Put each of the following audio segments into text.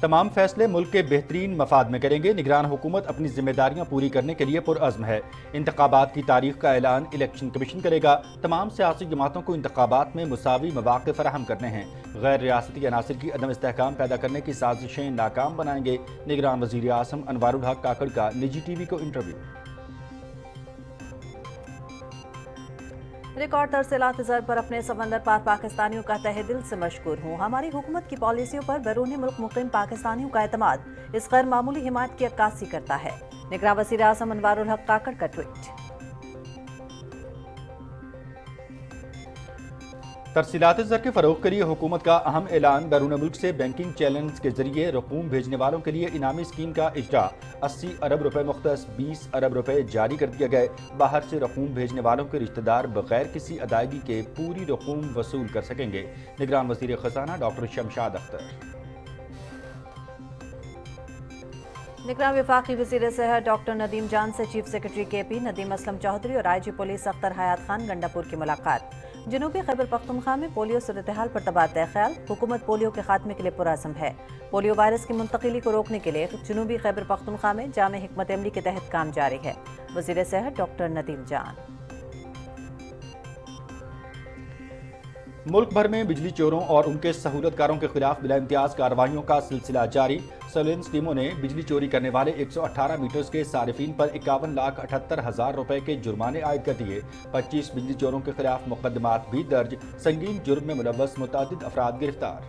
تمام فیصلے ملک کے بہترین مفاد میں کریں گے۔ نگران حکومت اپنی ذمہ داریاں پوری کرنے کے لیے پرعزم ہے۔ انتخابات کی تاریخ کا اعلان الیکشن کمیشن کرے گا۔ تمام سیاسی جماعتوں کو انتخابات میں مساوی مواقع فراہم کرنے ہیں۔ غیر ریاستی عناصر کی عدم استحکام پیدا کرنے کی سازشیں ناکام بنائیں گے۔ نگران وزیر اعظم انوار الحق کاکڑ کا نجی ٹی وی کو انٹرویو۔ ریکارڈ ترسیلات زر پر اپنے سمندر پار پاکستانیوں کا تہہ دل سے مشکور ہوں۔ ہماری حکومت کی پالیسیوں پر بیرون ملک مقیم پاکستانیوں کا اعتماد اس غیر معمولی حمایت کی عکاسی کرتا ہے۔ نگراں وزیر اعظم انوار الحق کاکڑ کا ٹویٹ۔ ترسیلات زر کے فروغ کے لیے حکومت کا اہم اعلان۔ بیرون ملک سے بینکنگ چینلز کے ذریعے رقوم بھیجنے والوں کے لیے انعامی اسکیم کا اجرا۔ 80 ارب روپے مختص 20 ارب روپے جاری کر دیے گئے۔ باہر سے رقوم بھیجنے والوں کے رشتہ دار بغیر کسی ادائیگی کے پوری رقوم وصول کر سکیں گے۔ نگران وزیر خزانہ ڈاکٹر شمشاد اختر۔ نگراں وفاقی وزیر صحت ڈاکٹر ندیم جان سے چیف سیکرٹری کے پی ندیم اسلم چودھری اور آئی جی پولیس اختر حیات خان گنڈاپور کی ملاقات۔ جنوبی خیبر پختونخوا میں پولیو صورتحال پر تبادلہ خیال۔ حکومت پولیو کے خاتمے کے لیے پرعزم ہے۔ پولیو وائرس کی منتقلی کو روکنے کے لیے جنوبی خیبر پختونخوا میں جامع حکمت عملی کے تحت کام جاری ہے۔ وزیر صحت ڈاکٹر ندیم جان۔ ملک بھر میں بجلی چوروں اور ان کے سہولت کاروں کے خلاف بلا امتیاز کارروائیوں کا سلسلہ جاری۔ سرویلنس ٹیموں نے بجلی چوری کرنے والے 118 میٹرز کے صارفین پر 51,78,000 روپے کے جرمانے عائد کر دیے۔ 25 بجلی چوروں کے خلاف مقدمات بھی درج۔ سنگین جرم میں ملوث متعدد افراد گرفتار۔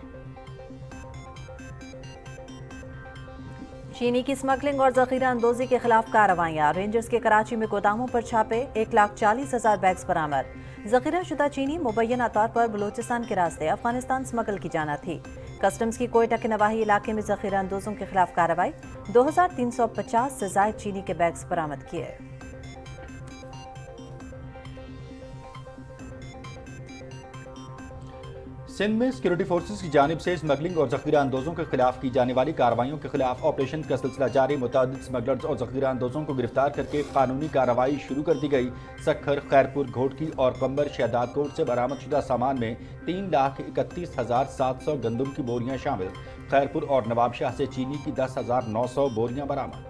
چینی کی اسمگلنگ اور ذخیرہ اندوزی کے خلاف کارروائیاں۔ رینجرز کے کراچی میں گوداموں پر چھاپے، 1,40,000 بیگز برآمد۔ ذخیرہ شدہ چینی مبینہ طور پر بلوچستان کے راستے افغانستان اسمگل کی جانا تھی۔ کسٹمز کی کوئٹہ کے نواحی علاقے میں ذخیرہ اندوزوں کے خلاف کارروائی۔ 2,350 سے زائد چینی کے بیگز برآمد کیے۔ سندھ میں سیکورٹی فورسز کی جانب سے اسمگلنگ اور ذخیرہ اندوزوں کے خلاف کی جانے والی کارروائیوں کے خلاف آپریشن کا سلسلہ جاری۔ متعدد اسمگلرز اور ذخیرہ اندوزوں کو گرفتار کر کے قانونی کارروائی شروع کر دی گئی۔ سکھر، خیرپور، گھوٹکی اور قمبر شہداد کوٹ سے برآمد شدہ سامان میں 3,31,700 گندم کی بوریاں شامل۔ خیرپور اور نواب شاہ سے چینی کی 10,900 بوریاں برآمد۔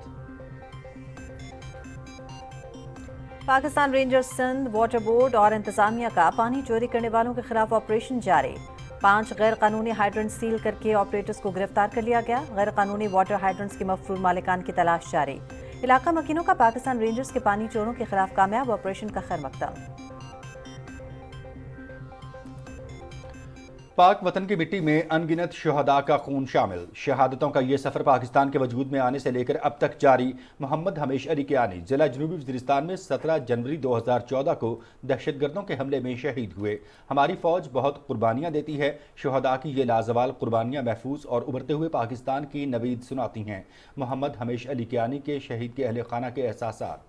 Pakistan rangers Sindh, water board اور انتظامیہ کا پانی چوری کرنے والوں کے خلاف آپریشن جاری۔ 5 غیر قانونی ہائیڈرنٹ سیل کر کے آپریٹرز کو گرفتار کر لیا گیا۔ غیر قانونی واٹر ہائیڈرنٹس کے مفرور مالکان کی تلاش جاری۔ علاقہ مکینوں کا پاکستان رینجرز کے پانی چوروں کے خلاف کامیاب آپریشن کا خیر مقدم۔ پاک وطن کی مٹی میں ان گنت شہداء کا خون شامل۔ شہادتوں کا یہ سفر پاکستان کے وجود میں آنے سے لے کر اب تک جاری۔ محمد ہمیش علی کیانی ضلع جنوبی وزیرستان میں 17 جنوری 2014 کو دہشت گردوں کے حملے میں شہید ہوئے۔ ہماری فوج بہت قربانیاں دیتی ہے۔ شہداء کی یہ لازوال قربانیاں محفوظ اور ابھرتے ہوئے پاکستان کی نوید سناتی ہیں۔ محمد ہمیش علی کیانی کے شہید کے اہل خانہ کے احساسات۔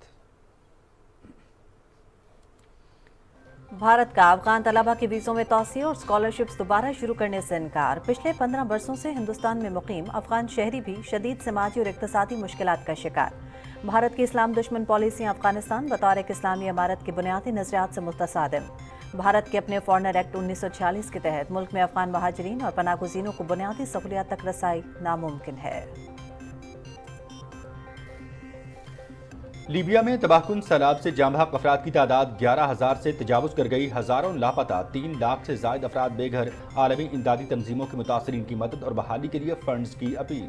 بھارت کا افغان طلبہ کے ویزوں میں توسیع اور اسکالرشپس دوبارہ شروع کرنے سے انکار۔ پچھلے 15 برسوں سے ہندوستان میں مقیم افغان شہری بھی شدید سماجی اور اقتصادی مشکلات کا شکار۔ بھارت کی اسلام دشمن پالیسیاں افغانستان بطور ایک اسلامی امارت کی بنیادی نظریات سے متصادم۔ بھارت کے اپنے فارنر ایکٹ 1946 کے تحت ملک میں افغان مہاجرین اور پناہ گزینوں کو بنیادی سہولیات تک رسائی ناممکن ہے۔ لیبیا میں تباہ کن سیلاب سے جاں بحق افراد کی تعداد 11,000 سے تجاوز کر گئی۔ ہزاروں لاپتہ، 3 لاکھ سے زائد افراد بے گھر۔ عالمی امدادی تنظیموں کی متاثرین کی مدد اور بحالی کے لیے فنڈز کی اپیل۔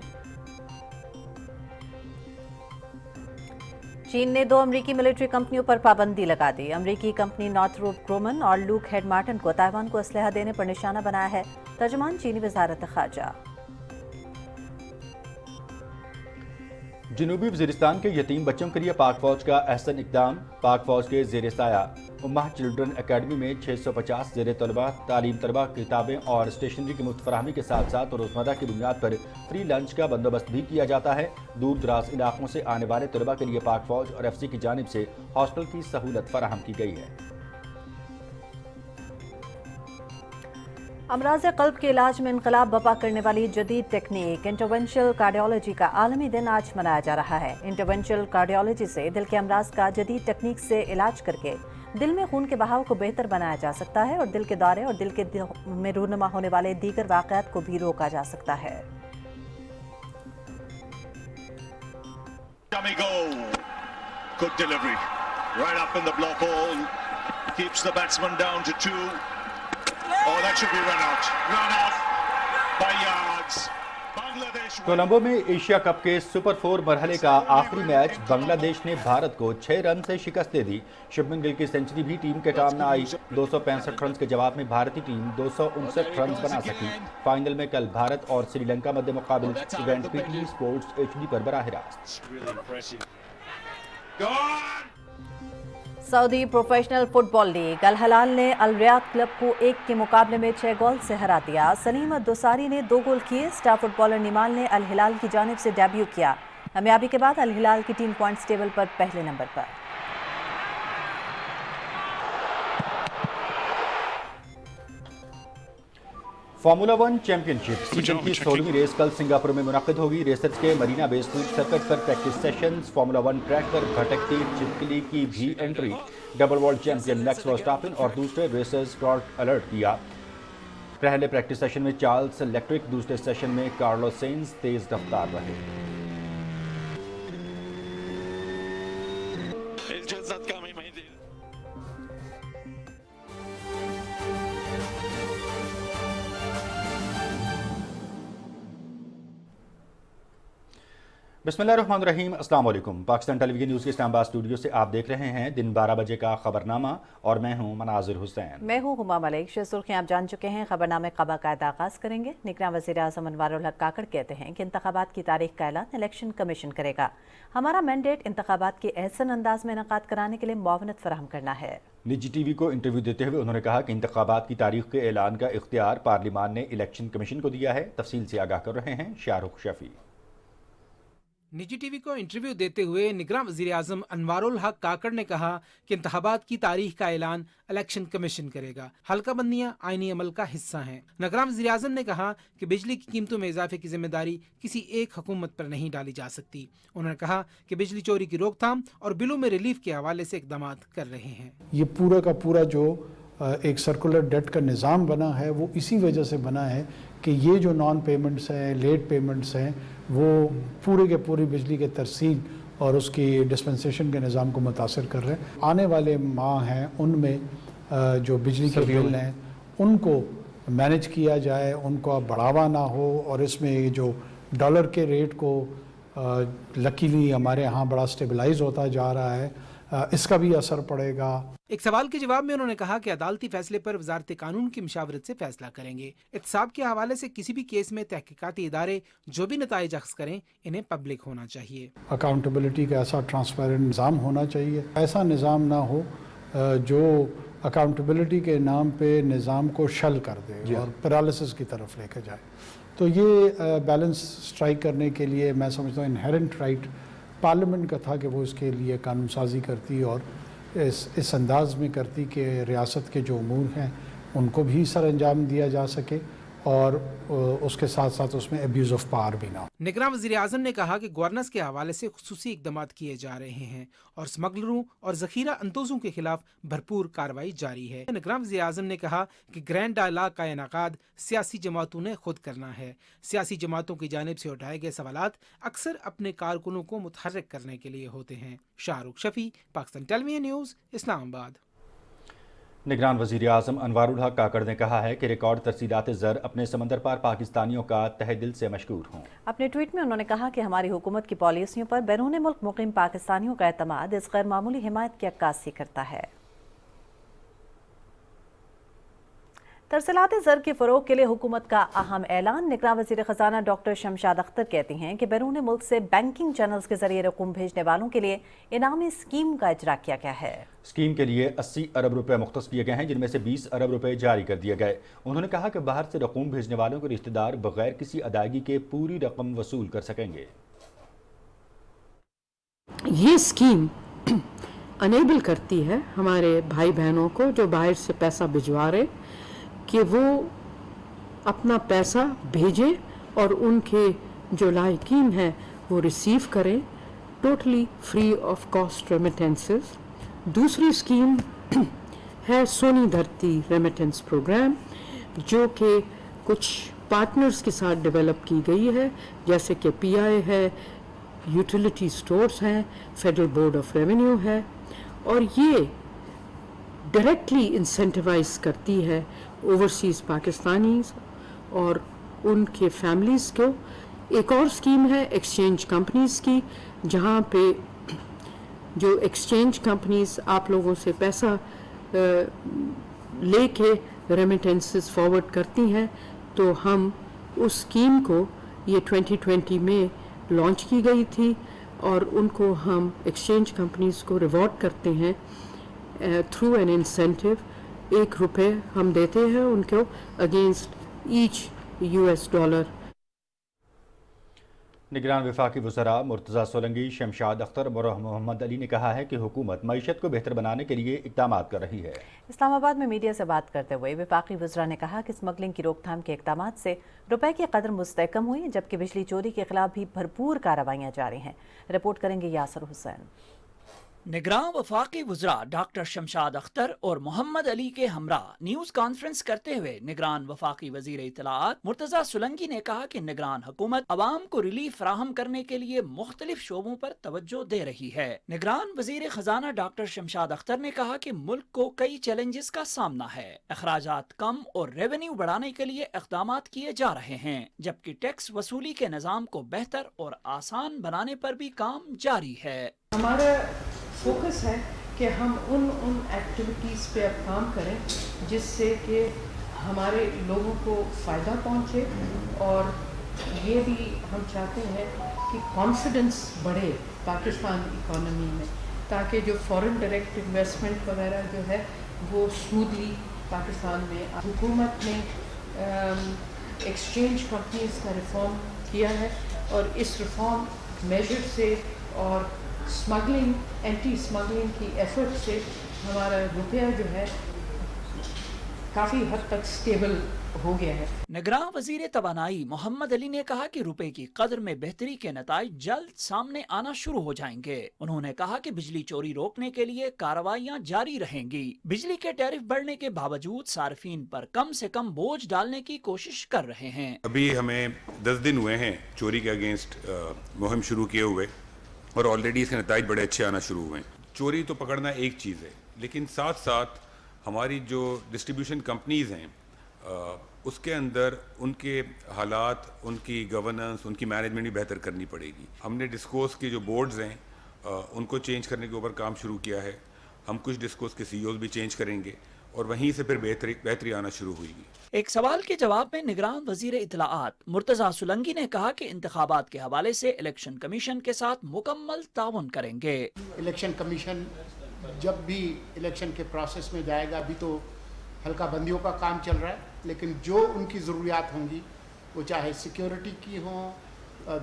چین نے 2 امریکی ملٹری کمپنیوں پر پابندی لگا دی۔ امریکی کمپنی نارتھروپ گرومن اور لوک ہیڈ مارٹن کو تائیوان کو اسلحہ دینے پر نشانہ بنایا ہے۔ ترجمان چینی وزارت خارجہ۔ جنوبی وزیرستان کے یتیم بچوں کے لیے پاک فوج کا احسن اقدام۔ پاک فوج کے زیر سایہ امہ چلڈرن اکیڈمی میں 650 زیر طلبہ تعلیم طلبہ کتابیں اور اسٹیشنری کی مفت فراہمی کے ساتھ ساتھ روزمرہ کی بنیاد پر فری لنچ کا بندوبست بھی کیا جاتا ہے۔ دور دراز علاقوں سے آنے والے طلبہ کے لیے پاک فوج اور ایف سی کی جانب سے ہاسٹل کی سہولت فراہم کی گئی ہے۔ امراض قلب کے علاج میں انقلاب برپا کرنے والی جدید ٹیکنیک انٹرونشنل کارڈیالوجی کا عالمی دن آج منایا جا رہا ہے۔ انٹرونشنل کارڈیالوجی سے دل کے امراض کا جدید ٹیکنیک سے علاج کر کے دل میں خون کے بہاؤ کو بہتر بنایا جا سکتا ہے اور دل کے دورے اور دل کے میں رونما ہونے والے دیگر واقعات کو بھی روکا جا سکتا ہے۔ Tamigo, good delivery, right up in the block hole, keeps the batsman down to 2. Oh, that should be run out by yards. Bangladesh. Colombo में एशिया कप के सुपर 4 मरहले का आखिरी मैच बांग्लादेश ने भारत को 6 रन से शिकस्त दे दी। शुभमन गिल की सेंचुरी भी टीम के काम न आई। 265 रन के जवाब में भारतीय टीम 259 रन बना सकी। फाइनल में कल भारत और श्रीलंका मध्य मुकाबले इवेंट पीटीवी स्पोर्ट्स एचडी पर बराह रास्त। सऊदी प्रोफेशनल फुटबॉल लीग अल हिलाल ने अल रियाद क्लब को 1 के मुकाबले में 6 गोल से हरा दिया। सलीम दोसारी ने 2 गोल किए। स्टार फुटबॉलर निमाल ने अल हिलाल की जानिब से डेब्यू किया। कामयाबी के बाद अल हिलाल की टीम पॉइंट्स टेबल पर पहले नंबर पर। फार्मूला 1 चैंपियनशिप सीजन की 16वीं रेस कल सिंगापुर में मुनक्किद होगी। रेसर्स के मरीना बे स्ट्रीट सर्किट पर प्रैक्टिस सेशंस। फार्मूला 1 ट्रैक पर भटकती चिपकली की भी entry. Double world champion max Verstappen और दूसरे रेसर्स स्टॉर्ट अलर्ट किया। पहले प्रैक्टिस सेशन में चार्ल्स इलेक्ट्रिक, दूसरे सेशन में कार्लोस सेंज तेज रफ्तार रहे। बिस्मिल्लाहिर्रहमानिर्रहीम, अस्सलाम वालेकुम। पाकिस्तान टेलीविजन न्यूज़ के इस्लामाबाद स्टूडियो से आप देख रहे हैं दिन 12 बजे का खबरनामा और मैं हूं मनाजिर हुसैन। मैं हूं हुमा मलिक। सुर्खियां आप जान चुके हैं। खबरनामे क़बा का आगाज़ करेंगे। निगरान वज़ीर आज़म अनवारुल हक काकड़ कहते हैं कि इंतखाबात की तारीख का ऐलान इलेक्शन कमीशन करेगा। हमारा मैंडेट इंतखाबात के एहसन अंदाज में इनेकाद कराने के लिए मुआवनत फराहम करना है। निजी टीवी को इंटरव्यू देते हुए उन्होंने कहा कि इंतखाबात की तारीख के ऐलान का इख्तियार पार्लिमान ने इलेक्शन कमीशन को दिया है। तफसील से आगाह कर रहे हैं शाहरुख शफी। निजी टीवी को इंटरव्यू देते हुए निगरान वज़ीर आज़म अनवारुल हक काकड़ ने कहा कि इंतखाबात की तारीख का ऐलान इलेक्शन कमीशन करेगा। हल्का बंदियां आईनी अमल का हिस्सा हैं। निगरान वज़ीर आज़म ने कहा कि बिजली की कीमतों में इजाफे की जिम्मेदारी किसी एक हुकूमत पर नहीं डाली जा सकती। उन्होंने कहा कि बिजली चोरी की रोकथाम और बिलों में रिलीफ के हवाले से इकदाम कर रहे हैं। ये पूरा का पूरा जो एक सर्कुलर डेट का निज़ाम बना है वो इसी वजह से बना है कि ये जो नॉन पेमेंट्स हैं, लेट पेमेंट्स हैं, वो पूरे के पूरी बिजली के तरसील और उसकी डिस्पेंसेशन के निज़ाम को मुतासर कर रहे हैं। आने वाले माह हैं उनमें जो बिजली के बिल हैं उनको मैनेज किया जाए, उनको बढ़ावा ना हो और इसमें जो डॉलर के रेट को लकीली हमारे यहाँ बड़ा स्टेबलाइज होता जा रहा है, इसका भी असर पड़ेगा। एक सवाल के जवाब में उन्होंने कहा कि अदालती फैसले पर वजारत कानून की मशावरत से फैसला करेंगे। एहतसाब के हवाले से किसी भी केस में तहकीकाती इदारे जो भी नताइज अख्ज़ करें इन्हें पब्लिक होना चाहिए। अकाउंटेबिलिटी का ऐसा ट्रांसपेरेंट निज़ाम होना चाहिए। ऐसा निज़ाम ना हो जो अकाउंटेबिलिटी के नाम पे निज़ाम को शल कर दे और पैरालिसिस की तरफ लेकर जाए। तो ये बैलेंस स्ट्राइक करने के लिए मैं समझता हूँ इनहेरेंट राइट पार्लियामेंट का था कि वो इसके लिए कानून साजी करती और इस अंदाज में करती कि रियासत के जो उमूर हैं उनको भी सर अंजाम दिया जा सके और उसके साथ साथ उसमें अब्यूज़ ऑफ पावर भी ना हो। निगरान वज़ीर आज़म ने कहा कि गवर्नेंस के हवाले से खुसूसी इक़दाम किए जा रहे हैं और स्मगलरों और ज़ख़ीरा अंदोज़ों के खिलाफ भरपूर कार्रवाई जारी है। निगरान वज़ीर आज़म ने कहा कि ग्रैंड डायलॉग का इनेकाद सियासी जमातों ने खुद करना है। सियासी जमातों की जानिब से उठाए गए सवालात अक्सर अपने कारकुनों को मुतहर्रिक करने के लिए होते हैं। Shahrukh Shafi, Pakistan television news, Islamabad. निगरान वज़ीर आज़म अनवारुल हक काकड़ ने कहा है कि रिकॉर्ड तरसीलात ज़र अपने समंदर पार पाकिस्तानियों का तहे दिल से मशकूर हों। अपने ट्वीट में उन्होंने कहा कि हमारी हुकूमत की पॉलिसियों पर बैरून मुल्क मुकीम पाकिस्तानियों का एतमाद इस गैर मामूली हिमायत की अक्कासी करता है। तरसीलात ज़र के फ़रोग़ के लिए हुकूमत का अहम ऐलान। निगरान वज़ीर ख़ज़ाना डॉक्टर शमशाद अख्तर कहती हैं कि बैरून मुल्क से बैंकिंग चैनल्स के ज़रिए रकूम भेजने वालों के लिए इनामी स्कीम का इजरा किया गया है। स्कीम के लिए 80 अरब रुपए मुख्तस किए गए हैं, जिनमें से 20 अरब रुपए जारी कर दिए गए। उन्होंने कहा कि बाहर से रकूम भेजने वालों के रिश्तेदार बगैर किसी अदायगी के पूरी रकम वसूल कर सकेंगे। ये स्कीम अनेबल करती है हमारे भाई बहनों को जो बाहर से पैसा भिजवा रहे कि वो अपना पैसा भेजें और उनके जो लायकीन हैं वो रिसीव करें, totally free of cost remittances. दूसरी स्कीम है सोनी धरती रेमिटेंस प्रोग्राम जो कि कुछ पार्टनर्स के साथ डेवलप की गई है, जैसे कि PI है, यूटिलिटी स्टोर्स हैं, फेडरल बोर्ड ऑफ रेवेन्यू है, और ये डायरेक्टली इंसेंटिवाइज करती है ओवरसीज़ पाकिस्तानीज़ और उनके फैमिलीज़ को। एक और स्कीम है एक्सचेंज कंपनीज़ की, जहाँ पे जो एक्सचेंज कंपनीज़ आप लोगों से पैसा लेके रेमिटेंसेस फॉरवर्ड करती हैं, तो हम उस स्कीम को ये 2020 में लॉन्च की गई थी, और उनको हम एक्सचेंज कंपनीज़ को रिवॉर्ड करते हैं थ्रू एन इंसेंटिव। ₹1 हम देते हैं उनको अगेंस्ट ईच $1। निगरान वफाकी वज़रा मुर्तज़ा सोलंकी, शमशाद अख्तर और मोहम्मद अली ने कहा है कि हुकूमत मईशत को बेहतर बनाने के लिए इक़दाम कर रही है। इस्लामाबाद में मीडिया से बात करते हुए वफाकी वज़रा ने कहा कि स्मगलिंग की रोकथाम के इक़दाम से रुपए की कदर मुस्तहकम हुई, जबकि बिजली चोरी के खिलाफ भी भरपूर कार्रवाइयाँ जारी हैं। रिपोर्ट करेंगे यासर हुसैन। निगरान वफाकी वज़रा डॉक्टर शमशाद अख्तर और मोहम्मद अली के हमरा न्यूज कॉन्फ्रेंस करते हुए निगरान वफाकी वजीर इत्तलाआत मुर्तज़ा सोलंकी ने कहा कि निगरान हुकूमत अवाम को रिलीफ फराहम करने के लिए मुख्तलिफ शोबों पर तवज्जो दे रही है। निगरान वजीर खजाना डॉक्टर शमशाद अख्तर ने कहा कि मुल्क को कई चैलेंजेस का सामना है, अखराजात कम और रेवेन्यू बढ़ाने के लिए इक़दाम किए जा रहे हैं, जबकि टैक्स वसूली के निज़ाम को बेहतर और आसान बनाने पर भी काम जारी है। हमारा फोकस है कि हम उन एक्टिविटीज़ पे अब काम करें जिससे कि हमारे लोगों को फ़ायदा पहुंचे, और ये भी हम चाहते हैं कि कॉन्फिडेंस बढ़े पाकिस्तान इकोनॉमी में, ताकि जो फॉरेन डायरेक्ट इन्वेस्टमेंट वगैरह जो है वो स्मूथली पाकिस्तान में। हुकूमत ने एक्सचेंज कंपनीज़ का रिफॉर्म किया है, और इस रिफॉर्म मेजर से और स्मगलिंग, एंटी स्मगलिंग की एफर्ट से हमारा रुपया जो है काफ़ी हद तक स्टेबल हो गया है। निगरान वजीर तवानाई मोहम्मद अली ने कहा कि रुपए की कदर में बेहतरी के नताइज जल्द सामने आना शुरू हो जाएंगे। उन्होंने कहा कि बिजली चोरी रोकने के लिए कार्रवाइयां जारी रहेंगी। बिजली के टैरिफ बढ़ने के बावजूद सार्फिन पर कम से कम बोझ डालने की कोशिश कर रहे हैं। अभी हमें 10 दिन हुए हैं चोरी के अगेंस्ट मुहिम शुरू किए हुए, और ऑलरेडी इसके नताइज बड़े अच्छे आना शुरू हुए हैं। चोरी तो पकड़ना एक चीज़ है, लेकिन साथ साथ हमारी जो डिस्ट्रीब्यूशन कंपनीज़ हैं उसके अंदर उनके हालात, उनकी गवर्नेंस, उनकी मैनेजमेंट भी बेहतर करनी पड़ेगी। हमने डिस्कोस के जो बोर्ड्स हैं उनको चेंज करने के ऊपर काम शुरू किया है। हम कुछ डिस्कोस के CEOs भी चेंज करेंगे, और वहीं से फिर बेहतरी आना शुरू हुई। एक सवाल के जवाब में निगरान वजीर इत्तलाआत मुर्तज़ा सोलंकी ने कहा कि इंतखाबात के हवाले से इलेक्शन कमीशन के साथ मुकम्मल ताउन करेंगे। इलेक्शन कमीशन जब भी इलेक्शन के प्रोसेस में जाएगा, अभी तो हल्का बंदियों का काम चल रहा है, लेकिन जो उनकी ज़रूरियात होंगी, वो चाहे सिक्योरिटी की हों,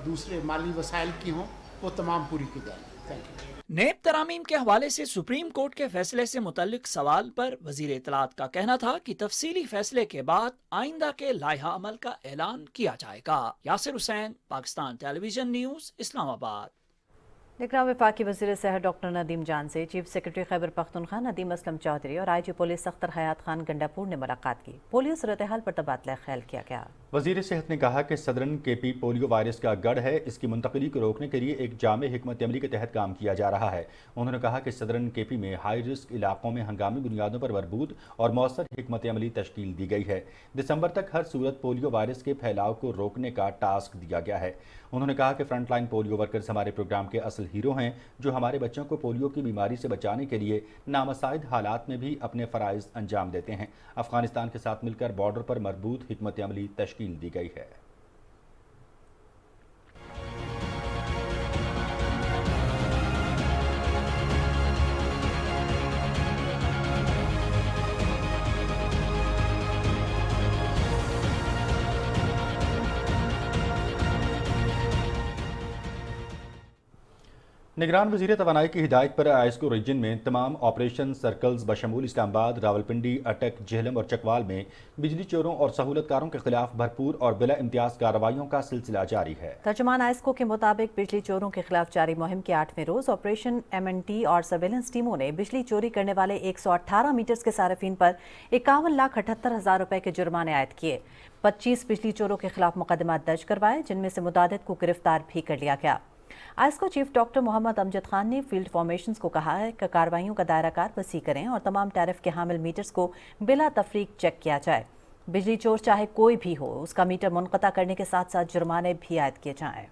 दूसरे माली वसाइल की हों, वो तमाम पूरी की जाएगी। Thank you. नेब तरामीम के हवाले से सुप्रीम कोर्ट के फैसले से मुतल्लिक सवाल पर वजीर इत्तलाआत का कहना था कि तफसीली फैसले के बाद आइंदा के लाइहा अमल का ऐलान किया जाएगा। Yasir Hussain, Pakistan television news, Islamabad. निगरान वफाकी वज़ीर सेहत डॉक्टर नदीम जान से चीफ सेक्रेटरी खैबर पख्तूनख्वा नदीम असलम चौधरी और IG पुलिस अख्तर हयात खान गंडापुर ने मुलाकात की। पोलियो सूरत-ए-हाल पर तबादला ख्याल किया गया। वज़ीर सेहत ने कहा कि सदरन KP पोलियो वायरस का गढ़ है, इसकी मुंतकिली को रोकने के लिए एक जामे हिकमत अमली के तहत काम किया जा रहा है। उन्होंने कहा कि सदरन KP में हाई रिस्क इलाकों में हंगामी बुनियादों पर मरबूत और मौसर हिकमत अमली तश्कील दी गई है। दिसंबर तक हर सूरत पोलियो वायरस के फैलाव को रोकने का टास्क दिया गया है। उन्होंने कहा कि फ्रंटलाइन पोलियो वर्कर्स हमारे प्रोग्राम के असल हीरो हैं, जो हमारे बच्चों को पोलियो की बीमारी से बचाने के लिए नामसाइद हालात में भी अपने फ़राइज़ अंजाम देते हैं। अफगानिस्तान के साथ मिलकर बॉर्डर पर मरबूत हिकमत अमली तश्कील दी गई है। निगरान वज़ीर तवानाई की हिदायत पर आइस्को रीजन में तमाम ऑपरेशन सर्कल्स बशमूल इस्लामाबाद, रावलपिंडी, अटक, झेलम और चकवाल में बिजली चोरों और सहूलतकारों के खिलाफ भरपूर और बिला इम्तियाज कार्रवाइयों का सिलसिला जारी है। तर्जुमान आइस्को के मुताबिक बिजली चोरों के खिलाफ जारी मुहिम के 8वें रोज ऑपरेशन MNT और सर्वेलेंस टीमों ने बिजली चोरी करने वाले 118 मीटर्स के सार्फिन पर 51,78,000 रुपए के जुर्माने आयद किए। 25 बिजली चोरों के खिलाफ मुकदमा दर्ज करवाए, जिनमें से मुतादिद को गिरफ्तार भी कर लिया गया। आइस्को चीफ डॉक्टर मोहम्मद अमजद खान ने फील्ड फॉर्मेशंस को कहा है कि कार्रवाइयों का दायरा कार वसी करें और तमाम टैरिफ के हामिल मीटर्स को बिला तफरीक चेक किया जाए। बिजली चोर चाहे कोई भी हो, उसका मीटर मुनक़ता करने के साथ साथ जुर्माने भी आयद किए जाएं।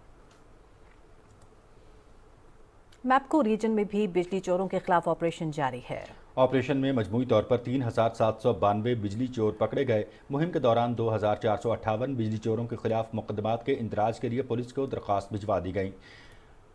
मैप्को रीजन में भी बिजली चोरों के खिलाफ ऑपरेशन जारी है। ऑपरेशन में मजमूई तौर पर 3792 बिजली चोर पकड़े गए। मुहिम के दौरान 2458 बिजली चोरों के खिलाफ मुकदमात के इंदराज के लिए पुलिस को दरख्वास्त भिजवा दी गई।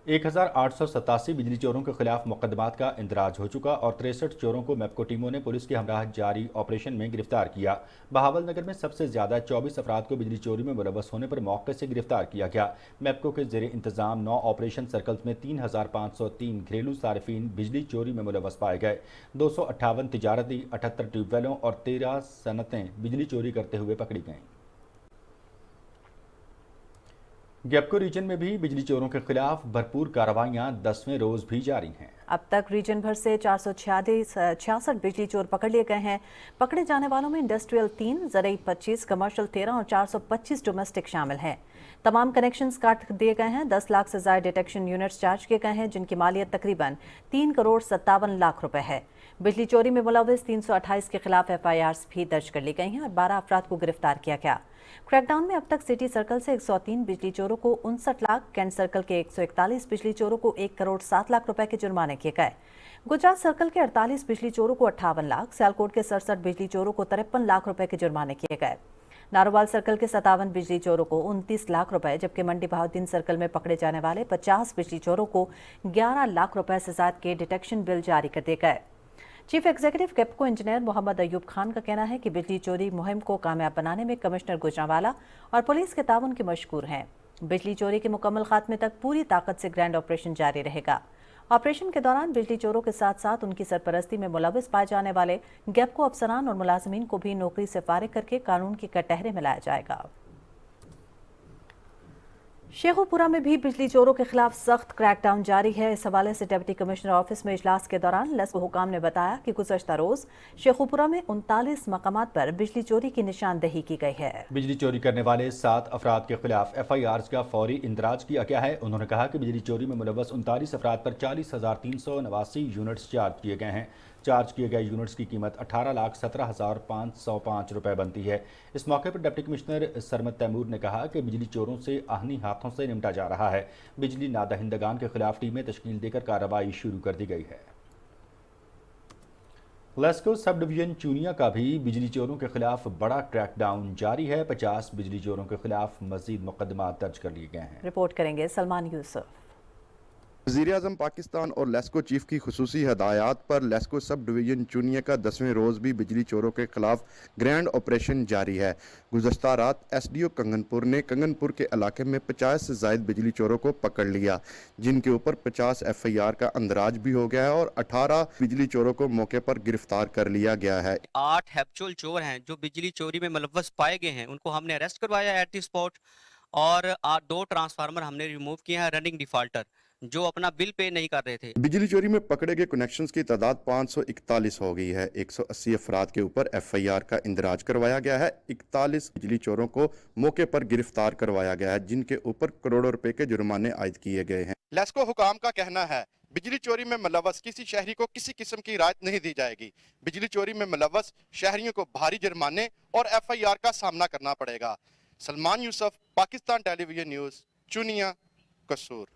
1887 बिजली चोरों के खिलाफ मुकदमात का इंदराज हो चुका और 63 चोरों को मैप्को टीमों ने पुलिस के हमराह जारी ऑपरेशन में गिरफ्तार किया। बहावल नगर में सबसे ज्यादा 24 अफराद को बिजली चोरी में मुलव्वस होने पर मौके से गिरफ्तार किया गया। मैप्को के ज़ेरे इंतजाम 9 ऑपरेशन सर्कल्स में 3503 घरेलू सार्फिन बिजली चोरी में मुलव्वस पाए गए। 258 तिजारती, 78 ट्यूबवेलों और 13 सनतें बिजली चोरी करते हुए पकड़ी गईं। गैपको रीजन में भी बिजली चोरों के खिलाफ भरपूर कार्रवाइयां 10वें रोज भी जारी हैं। अब तक रीजन भर से 466 बिजली चोर पकड़ लिए गए हैं। पकड़े जाने वालों में इंडस्ट्रियल 3, ज़रई 25, कमर्शियल 13 और 425 डोमेस्टिक शामिल हैं। तमाम कनेक्शंस काट दिए गए हैं। 10 लाख से ज़ायद डिटेक्शन यूनिट्स चार्ज किए गए हैं, जिनकी मालियत तकरीबन 3 करोड़ 57 लाख रुपए है। बिजली चोरी में मुलव्वस 328 के खिलाफ FIRs भी दर्ज कर ली गई हैं और 12 अफराद को गिरफ्तार किया गया। क्रैकडाउन में अब तक सिटी सर्कल से 103 बिजली चोरों को 59 लाख, कैंट सर्कल के 141 बिजली चोरों को 1 करोड़ 7 लाख रुपए के जुर्माने किए गए। गुजरात सर्कल के 48 बिजली चोरों को 58 लाख, सियालकोट के 67 बिजली चोरों को 53 लाख रुपए के जुर्माने किए गए। नारोवाल सर्कल के 57 बिजली चोरों को 29 लाख रुपए, जबकि मंडी बहाउद्दीन सर्कल में पकड़े जाने वाले 50 बिजली चोरों को 11 लाख रुपए से ज्यादा के डिटेक्शन बिल जारी कर दिए गए। चीफ एग्जीक्यूटिव गैपको इंजीनियर मोहम्मद अयूब खान का कहना है कि बिजली चोरी मुहिम को कामयाब बनाने में कमिश्नर गुजरांवाला और पुलिस के ताउन के मशकूर हैं। बिजली चोरी के मुकम्मल खात्मे तक पूरी ताकत से ग्रैंड ऑपरेशन जारी रहेगा। ऑपरेशन के दौरान बिजली चोरों के साथ साथ उनकी सरपरस्ती में मुलव्वस पाए जाने वाले गैपको अफसरान और मुलाजमीन को भी नौकरी से फारिग करके कानून के कटहरे में लाया जाएगा। शेखुपुरा में भी बिजली चोरों के खिलाफ सख्त क्रैकडाउन जारी है। इस हवाले से डिप्टी कमिश्नर ऑफिस में इजलास के दौरान लेस्को हुकाम ने बताया कि गुज़श्ता रोज शेखुपुरा में 39 मकामात पर बिजली चोरी की निशानदेही की गई है। बिजली चोरी करने वाले 7 अफराद के खिलाफ FIRs का फौरी इंदराज किया गया है। उन्होंने कहा कि बिजली चोरी में मुलव्वस 39 अफराद पर 40,389 यूनिट्स चार्ज किए गए हैं। चार्ज किए गए यूनिट्स की कीमत 18,17,505 रुपए बनती है। इस मौके पर डिप्टी कमिश्नर सरमद तैमूर ने कहा कि बिजली चोरों से आहनी हाथों से निपटा जा रहा है। बिजली नादहिंदगान के खिलाफ टीमें तश्कील देकर कार्रवाई शुरू कर दी गई है। लेस्को सब डिवीजन चूनिया का भी बिजली चोरों के खिलाफ बड़ा क्रैकडाउन जारी है। 50 बिजली चोरों के खिलाफ मजीद मुकदमा दर्ज कर लिए गए हैं। रिपोर्ट करेंगे सलमान यूसुफ। वज़ीर-ए-आज़म पाकिस्तान और लेस्को चीफ की खुसूसी हदायत पर लेस्को सब डिवीजन चूनिया का 10वें रोज़ भी बिजली चोरों के खिलाफ ग्रैंड ऑपरेशन जारी है। गुज़श्ता रात SDO कंगनपुर ने कंगनपुर के इलाके में 50 से ज़ायद बिजली चोरों को पकड़ लिया, जिनके ऊपर 50 FIR का अंदराज भी हो गया है और 18 बिजली चोरों को मौके पर गिरफ्तार कर लिया गया है। 8 हैप्चुअल चोर हैं जो बिजली चोरी में मुलव्वस पाए गए हैं, उनको हमने अरेस्ट करवाया एट द स्पॉट और 2 ट्रांसफार्मर हमने रिमूव किए हैं रनिंग डिफॉल्टर जो अपना बिल पे नहीं कर रहे थे। बिजली चोरी में पकड़े गए कनेक्शंस की तादाद 541 हो गई है। 180 अफराद के ऊपर FIR का इंदराज करवाया गया है। 41 बिजली चोरों को मौके पर गिरफ्तार करवाया गया है, जिनके ऊपर करोड़ों रुपए के जुर्माने आयद किए गए हैं। लेस्को हुकाम का कहना है बिजली चोरी में मुलव्वस किसी शहरी को किसी किस्म की राहत नहीं दी जाएगी। बिजली चोरी में मुलव्वस शहरियों को भारी जुर्माने और FIR का सामना करना पड़ेगा। सलमान यूसुफ, पाकिस्तान टेलीविजन न्यूज़, चुनिया, कसूर।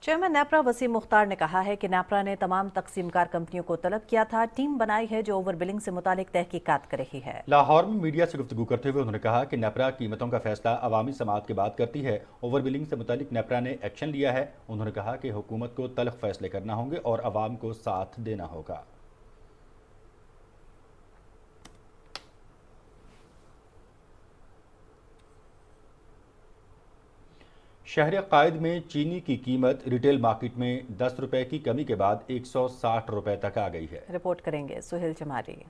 चेयरमैन नेपरा वसीम मुख्तार ने कहा है कि नेपरा ने तमाम तकसीमकार कंपनियों को तलब किया था, टीम बनाई है जो ओवर बिलिंग से मुतालिक तहकीकात कर रही है। लाहौर में मीडिया से गुफ्तगू करते हुए उन्होंने कहा कि नेपरा कीमतों का फैसला अवामी समाअत के बाद करती है। ओवर बिलिंग से मुतालिक नेपरा ने एक्शन लिया है। उन्होंने कहा कि हुकूमत को तल्ख फैसले करना होंगे और अवाम को साथ देना होगा। शहर कायद में चीनी की कीमत रिटेल मार्केट में 10 रुपए की कमी के बाद 160 रुपए तक आ गई है। रिपोर्ट करेंगे सुहेल जमारी।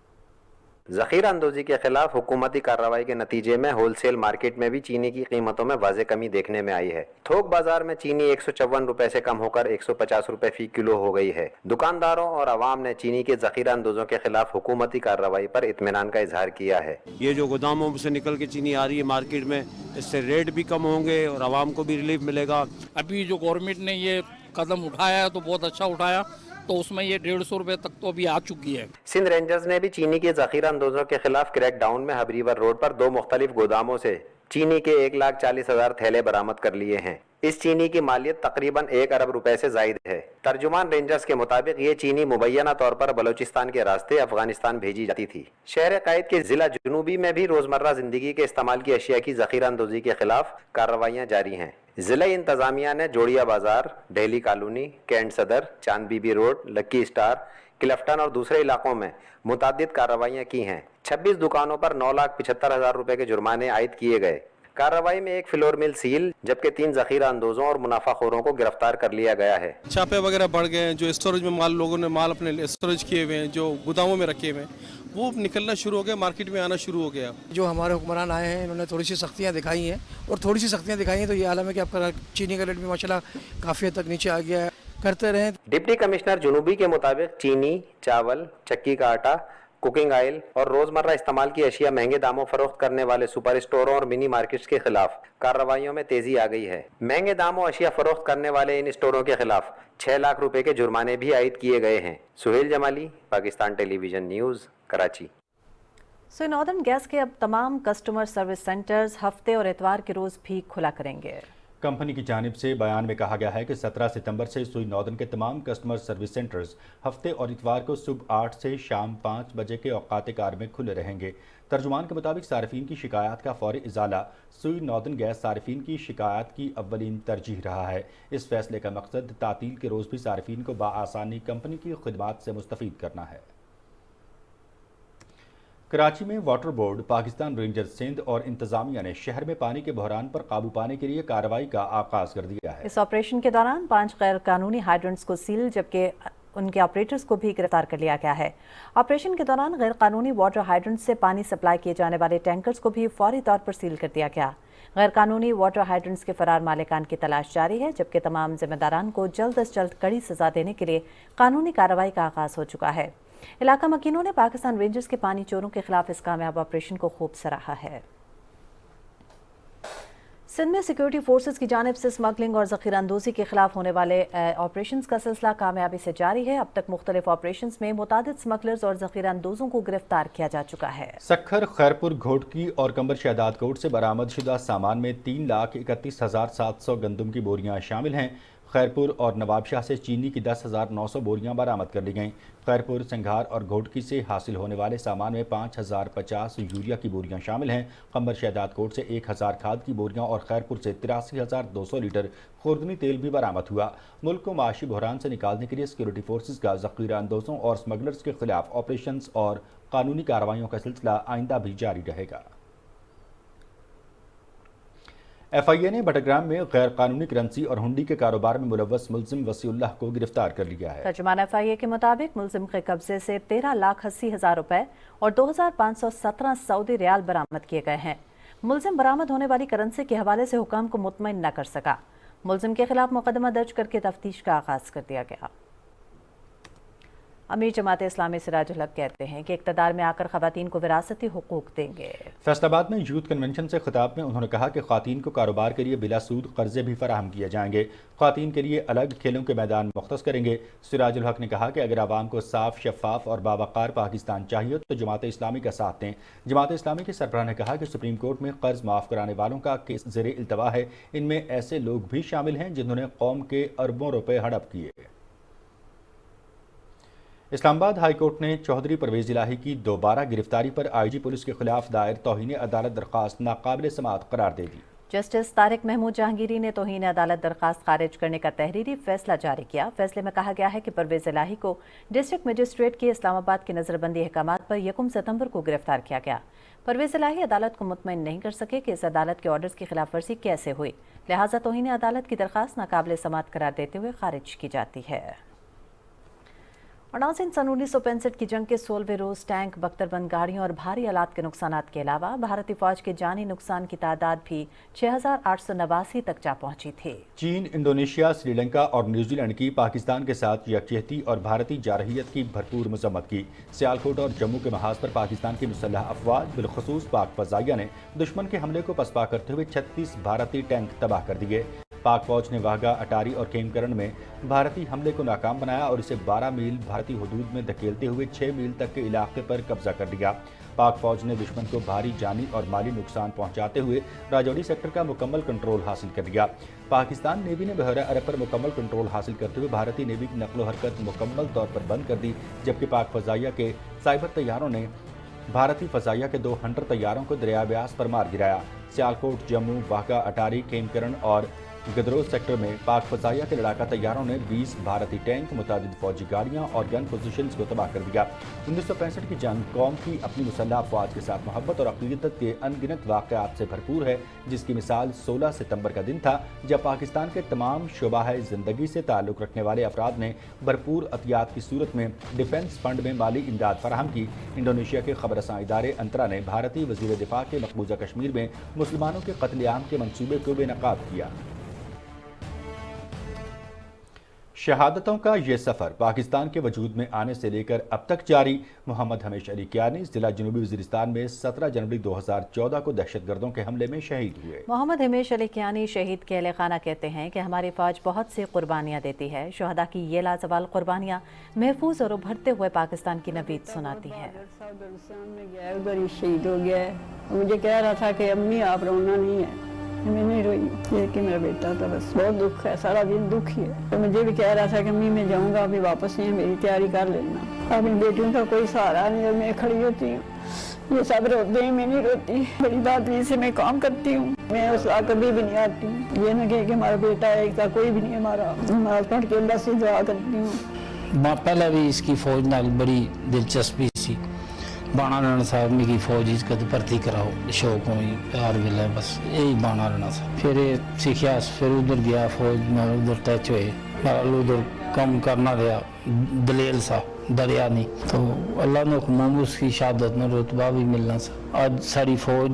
ذخیرہ اندوزی کے خلاف حکومتی کارروائی کے نتیجے میں ہول سیل مارکیٹ میں بھی چینی کی قیمتوں میں واضح کمی دیکھنے میں آئی ہے۔ تھوک بازار میں چینی 154 روپے سے کم ہو کر 150 روپے فی کلو ہو گئی ہے۔ دکانداروں اور عوام نے چینی کے ذخیرہ اندوزوں کے خلاف حکومتی کارروائی پر اطمینان کا اظہار کیا ہے۔ یہ جو گوداموں سے نکل کے چینی آ رہی ہے مارکیٹ میں، اس سے ریٹ بھی کم ہوں گے اور عوام کو بھی ریلیف ملے گا۔ ابھی جو گورنمنٹ نے یہ قدم اٹھایا ہے تو بہت اچھا اٹھایا، تو اس میں یہ 150 روپے تک تو ابھی آ چکی ہے۔ سندھ رینجرز نے بھی چینی کے ذخیرہ اندوزوں کے خلاف کریک ڈاؤن میں ہب ریور روڈ پر 2 مختلف گوداموں سے چینی کے 1,40,000 تھیلے برآمد کر لیے ہیں۔ اس چینی کی مالیت تقریباً 1 ارب روپے سے زائد ہے۔ ترجمان رینجرز کے مطابق یہ چینی مبینہ طور پر بلوچستان کے راستے افغانستان بھیجی جاتی تھی۔ شہر قائد کے ضلع جنوبی میں بھی روزمرہ زندگی کے استعمال کی اشیاء کی ذخیرہ اندوزی کے خلاف کارروائیاں جاری ہیں۔ ضلعی انتظامیہ نے جوڑیا بازار، دہلی کالونی، کینٹ صدر، چاند بی بی روڈ، لکی اسٹار، کلفٹن اور دوسرے علاقوں میں متعدد کارروائیاں کی ہیں۔ 26 دکانوں پر 9,75,000 روپے کے جرمانے عائد کیے گئے۔ کارروائی میں 1 فلور مل سیل جبکہ 3 ذخیرہ اندوزوں اور منافع خوروں کو گرفتار کر لیا گیا ہے۔ چھاپے وغیرہ بڑھ گئے ہیں، جو اسٹوریج میں لوگوں نے مال اپنے اسٹوریج کیے ہوئے ہیں، جو گوداموں میں رکھے ہوئے ہیں، وہ نکلنا شروع ہو گیا، مارکیٹ میں آنا شروع ہو گیا۔ جو ہمارے حکمران آئے ہیں انہوں نے تھوڑی سی سختیاں دکھائی ہیں، اور تھوڑی سی سختیاں دکھائی ہیں تو یہ عالم ہے کہ آپ کا چینی کا ریٹ بھی ماشاءاللہ کافی حد تک نیچے آ گیا ہے۔ کرتے رہیں۔ ڈپٹی کمشنر جنوبی کے مطابق چینی، چاول، چکی کا آٹا، کوکنگ آئل اور روزمرہ استعمال کی اشیاء مہنگے داموں فروخت کرنے والے سپر اسٹوروں اور منی مارکیٹس کے خلاف کارروائیوں میں تیزی آ گئی ہے۔ مہنگے داموں اشیاء فروخت کرنے والے ان اسٹوروں کے خلاف 6 لاکھ روپے کے جرمانے بھی عائد کیے گئے ہیں۔ Sohail Jamali, Pakistan television news, Karachi. Northern gas کے اب تمام کسٹمر سروس سینٹرز ہفتے اور اتوار کے روز بھی کھلا کریں گے۔ کمپنی کی جانب سے بیان میں کہا گیا ہے کہ 17 ستمبر سے سوئی ناردرن کے تمام کسٹمر سروس سینٹرز ہفتے اور اتوار کو صبح 8 سے شام 5 بجے کے اوقات کار میں کھلے رہیں گے۔ ترجمان کے مطابق صارفین کی شکایات کا فوری ازالہ سوئی ناردرن گیس صارفین کی شکایات کی اولین ترجیح رہا ہے۔ اس فیصلے کا مقصد تعطیل کے روز بھی صارفین کو بآسانی کمپنی کی خدمات سے مستفید کرنا ہے۔ کراچی میں water board, Pakistan rangers Sindh اور انتظامیہ نے شہر میں پانی کے بحران پر قابو پانے کے لیے کارروائی کا آغاز کر دیا ہے۔ اس آپریشن کے دوران 5 غیر قانونی ہائیڈرنٹس کو سیل جبکہ ان کے آپریٹرز کو بھی گرفتار کر لیا گیا ہے۔ آپریشن کے دوران غیر قانونی واٹر ہائیڈرنٹ سے پانی سپلائی کیے جانے والے ٹینکرز کو بھی فوری طور پر سیل کر دیا گیا۔ غیر قانونی واٹر ہائیڈرنٹس کے فرار مالکان کی تلاش جاری ہے جبکہ تمام ذمہ داران کو جلد از جلد کڑی سزا دینے کے لیے قانونی کارروائی کا آغاز ہو چکا ہے۔ علاقہ مکینوں نے پاکستان رینجرز کے پانی چوروں کے خلاف اس کامیاب آپریشن کو خوب سراہا ہے۔ سندھ میں سیکیورٹی فورسز کی جانب سے اسمگلنگ اور ذخیرہ اندوزی کے خلاف ہونے والے آپریشنز کا سلسلہ کامیابی سے جاری ہے۔ اب تک مختلف آپریشنز میں متعدد اسمگلرز اور ذخیرہ اندوزوں کو گرفتار کیا جا چکا ہے۔ سکھر، خیرپور، گھوٹکی اور کمبر شہداد کوٹ سے برآمد شدہ سامان میں 3,31,700 گندم کی بوریاں شامل ہیں۔ خیرپور اور نواب شاہ سے چینی کی 10,900 بوریاں برآمد کر لی گئیں۔ خیرپور، سنگھار اور گھوٹکی سے حاصل ہونے والے سامان میں 5,050 یوریا کی بوریاں شامل ہیں۔ قمبر شہداد کوٹ سے 1,000 کھاد کی بوریاں اور خیرپور سے 83,200 لیٹر خوردنی تیل بھی برآمد ہوا۔ ملک کو معاشی بحران سے نکالنے کے لیے سیکیورٹی فورسز کا ذخیرہ اندوزوں اور اسمگلرز کے خلاف آپریشنز اور قانونی کارروائیوں کا سلسلہ آئندہ بھی جاری رہے گا۔ ایف آئی اے نے بٹرگرام میں غیر قانونی کرنسی اور ہنڈی کے کاروبار میں ملوث ملزم وسیع اللہ کو گرفتار کر لیا ہے۔ ترجمان ایف آئی اے کے مطابق ملزم کے قبضے سے 13,80,000 روپے اور 2,517 سعودی ریال برآمد کیے گئے ہیں۔ ملزم برآمد ہونے والی کرنسی کے حوالے سے حکام کو مطمئن نہ کر سکا۔ ملزم کے خلاف مقدمہ درج کر کے تفتیش کا آغاز کر دیا گیا۔ امیر جماعت اسلامی سراج الحق کہتے ہیں کہ اقتدار میں آ کر خواتین کو وراثتی حقوق دیں گے۔ فیصل آباد میں یوتھ کنونشن سے خطاب میں انہوں نے کہا کہ خواتین کو کاروبار کے لیے بلا سود قرضے بھی فراہم کیے جائیں گے۔ خواتین کے لیے الگ کھیلوں کے میدان مختص کریں گے۔ سراج الحق نے کہا کہ اگر عوام کو صاف، شفاف اور باوقار پاکستان چاہیے تو جماعت اسلامی کا ساتھ دیں۔ جماعت اسلامی کے سربراہ نے کہا کہ سپریم کورٹ میں قرض معاف کرانے والوں کا کیس زیر التوا ہے۔ ان میں ایسے لوگ بھی شامل ہیں جنہوں نے قوم کے اربوں روپے ہڑپ کیے۔ اسلام آباد ہائی کورٹ نے چودھری پرویز الہی کی دوبارہ گرفتاری پر آئی جی پولیس کے خلاف دائر توہین عدالت درخواست ناقابل سماعت قرار دے دی۔ جسٹس طارق محمود جہانگیری نے توہین عدالت درخواست خارج کرنے کا تحریری فیصلہ جاری کیا۔ فیصلے میں کہا گیا ہے کہ پرویز الہی کو ڈسٹرکٹ مجسٹریٹ کے اسلام آباد کے نظر بندی احکامات پر 1 ستمبر کو گرفتار کیا گیا۔ پرویز الہی عدالت کو مطمئن نہیں کر سکے کہ اس عدالت کے آرڈرز کی خلاف ورزی کیسے ہوئی، لہٰذا توہین عدالت کی درخواست ناقابل سماعت قرار دیتے ہوئے خارج کی جاتی ہے۔ और नाज़रीन, सन 1965 की जंग के 16वें रोज टैंक, बख्तरबंद गाड़ियों और भारी आलात के नुकसानात के अलावा भारतीय फौज के जानी नुकसान की तादाद भी 6,889 तक जा पहुंची थी। चीन, इंडोनेशिया, श्रीलंका और न्यूजीलैंड की पाकिस्तान के साथ यकजहती और भारतीय जारहियत की भरपूर मजम्मत की। सियालकोट और जम्मू के महाज पर पाकिस्तान की मुसल्लह अफवाज, बिलखसूस पाक फजाइया ने दुश्मन के हमले को पसपा करते हुए 36 भारतीय टैंक तबाह कर दिए। पाक फौज ने वाघा, अटारी और खेमकरण में भारतीय हमले को नाकाम बनाया और इसे 12 मील भारतीय हुदूद में धकेलते हुए 6 मील तक के इलाके पर कब्जा कर लिया। पाक फौज ने दुश्मन को भारी जानी और माली नुकसान पहुंचाते हुए राजौरी सेक्टर का मुकम्मल कंट्रोल हासिल कर लिया। पाकिस्तान नेवी ने बहरा अरब पर मुकम्मल कंट्रोल हासिल करते हुए भारतीय नेवी की नकलो हरकत मुकम्मल तौर पर बंद कर दी, जबकि पाक फजाइया के साइबर तैयारों ने भारतीय फजाइया के 2 हंटर तैयारों को दरिया ब्यास पर मार गिराया। सियालकोट, जम्मू, वाघा, अटारी, खेमकरण और गदरोज सेक्टर में पाक फजाइया के लड़ाका तैयारों ने 20 भारतीय टैंक, मुतादिद फौजी गाड़ियां और गन पोजीशंस को तबाह कर दिया। 1965 की जंग कौम की अपनी मुसल्लह अफवाज के साथ मोहब्बत और अक़ीदत के अनगिनत वाक़यात से भरपूर है, जिसकी मिसाल 16 सितंबर का दिन था, जब पाकिस्तान के तमाम शुबाह ज़िंदगी से ताल्लुक़ रखने वाले अफराद ने भरपूर अतियात की सूरत में डिफेंस फंड में माली इमदाद फराहम की। इंडोनेशिया के खबरसां इदारे अंतरा ने भारतीय वज़ीर दिफा के मकबूजा कश्मीर में मुसलमानों के कत्लेआम के मंसूबे को बेनकाब किया। शहादतों का ये सफ़र पाकिस्तान के वजूद में आने से लेकर अब तक जारी। मोहम्मद हमीश अली कियानी ज़िला जनूबी वज़ीरिस्तान में 17 जनवरी 2014 को दहशतगर्दों के हमले में शहीद हुए। मोहम्मद हमीश अली कियानी शहीद के अहले खाना कहते हैं कि हमारी फ़ौज बहुत सी कुर्बानियाँ देती है। शुहदा की ये लाजवाल कुर्बानियाँ महफूज और उभरते हुए पाकिस्तान की नवीद सुनाती है। उधर ही शहीद हो गया है। मुझे कह रहा था कि अम्मी आप रोना नहीं है, मैं नहीं रोई, ये कि मेरा बेटा था, बस बहुत दुख है, सारा दिन दुख ही है। तो मुझे भी कह रहा था कि अम्मी मैं जाऊंगा, अभी वापस नहीं, मेरी तैयारी कर लेना। अभी बेटियों का कोई सहारा नहीं और मैं खड़ी होती हूँ, ये सब रोते हैं, मैं नहीं रोती। बड़ी बात से मैं काम करती हूँ, मैं उस कभी भी नहीं आती हूँ। ये न कहे कि हमारा बेटा है, एक कोई भी नहीं हमारा, नमाज पढ़ के अल्लाह से दुआ करती हूँ। पहले भी इसकी फौज नाल बड़ी दिलचस्पी सी, बाणा रहना साहब मेरी फौज कद भर्ती कराओ, शौक हुई प्यार मिला, बस यही बाणा रहना था। फिर सीखिया, फिर उधर गया फौज में, उधर टच हुए, उधर कम करना रहा, दलेल सा दरिया नहीं, तो अल्लाह ने हुक्म उसकी शहादत में रुतबा भी मिलना था। आज सारी फौज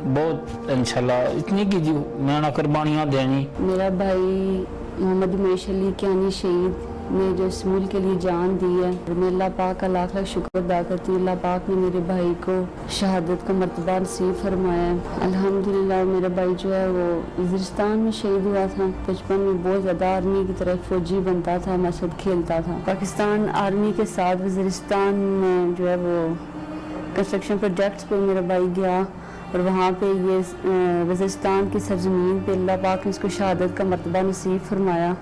बहुत इंशाल्लाह इतनी की जी मैंने कुर्बानियाँ देनी। मेरा भाई मोहम्मद हमीश अली कियानी शहीद ने जो इस मुल्क के लिए जान दी है, और मैं अल्लाह पाक का लाख लाख शुक्र अदा करती हूँ। अल्लाह पाक ने मेरे भाई को शहादत का मर्तबा नसीब फरमाया। अल्हम्दुलिल्लाह मेरा भाई जो है वो वज़ीरिस्तान में शहीद हुआ था। बचपन में बहुत ज़्यादा आर्मी की तरफ फौजी बनता था, मैं सब खेलता था। पाकिस्तान आर्मी के साथ वज़ीरिस्तान में जो है वो कंस्ट्रक्शन प्रोजेक्ट्स पर मेरा भाई गया और वहाँ पे ये वज़ीरिस्तान की सरजमीन पे अल्लाह पाक ने इसको शहादत का मर्तबा नसीब फरमाया।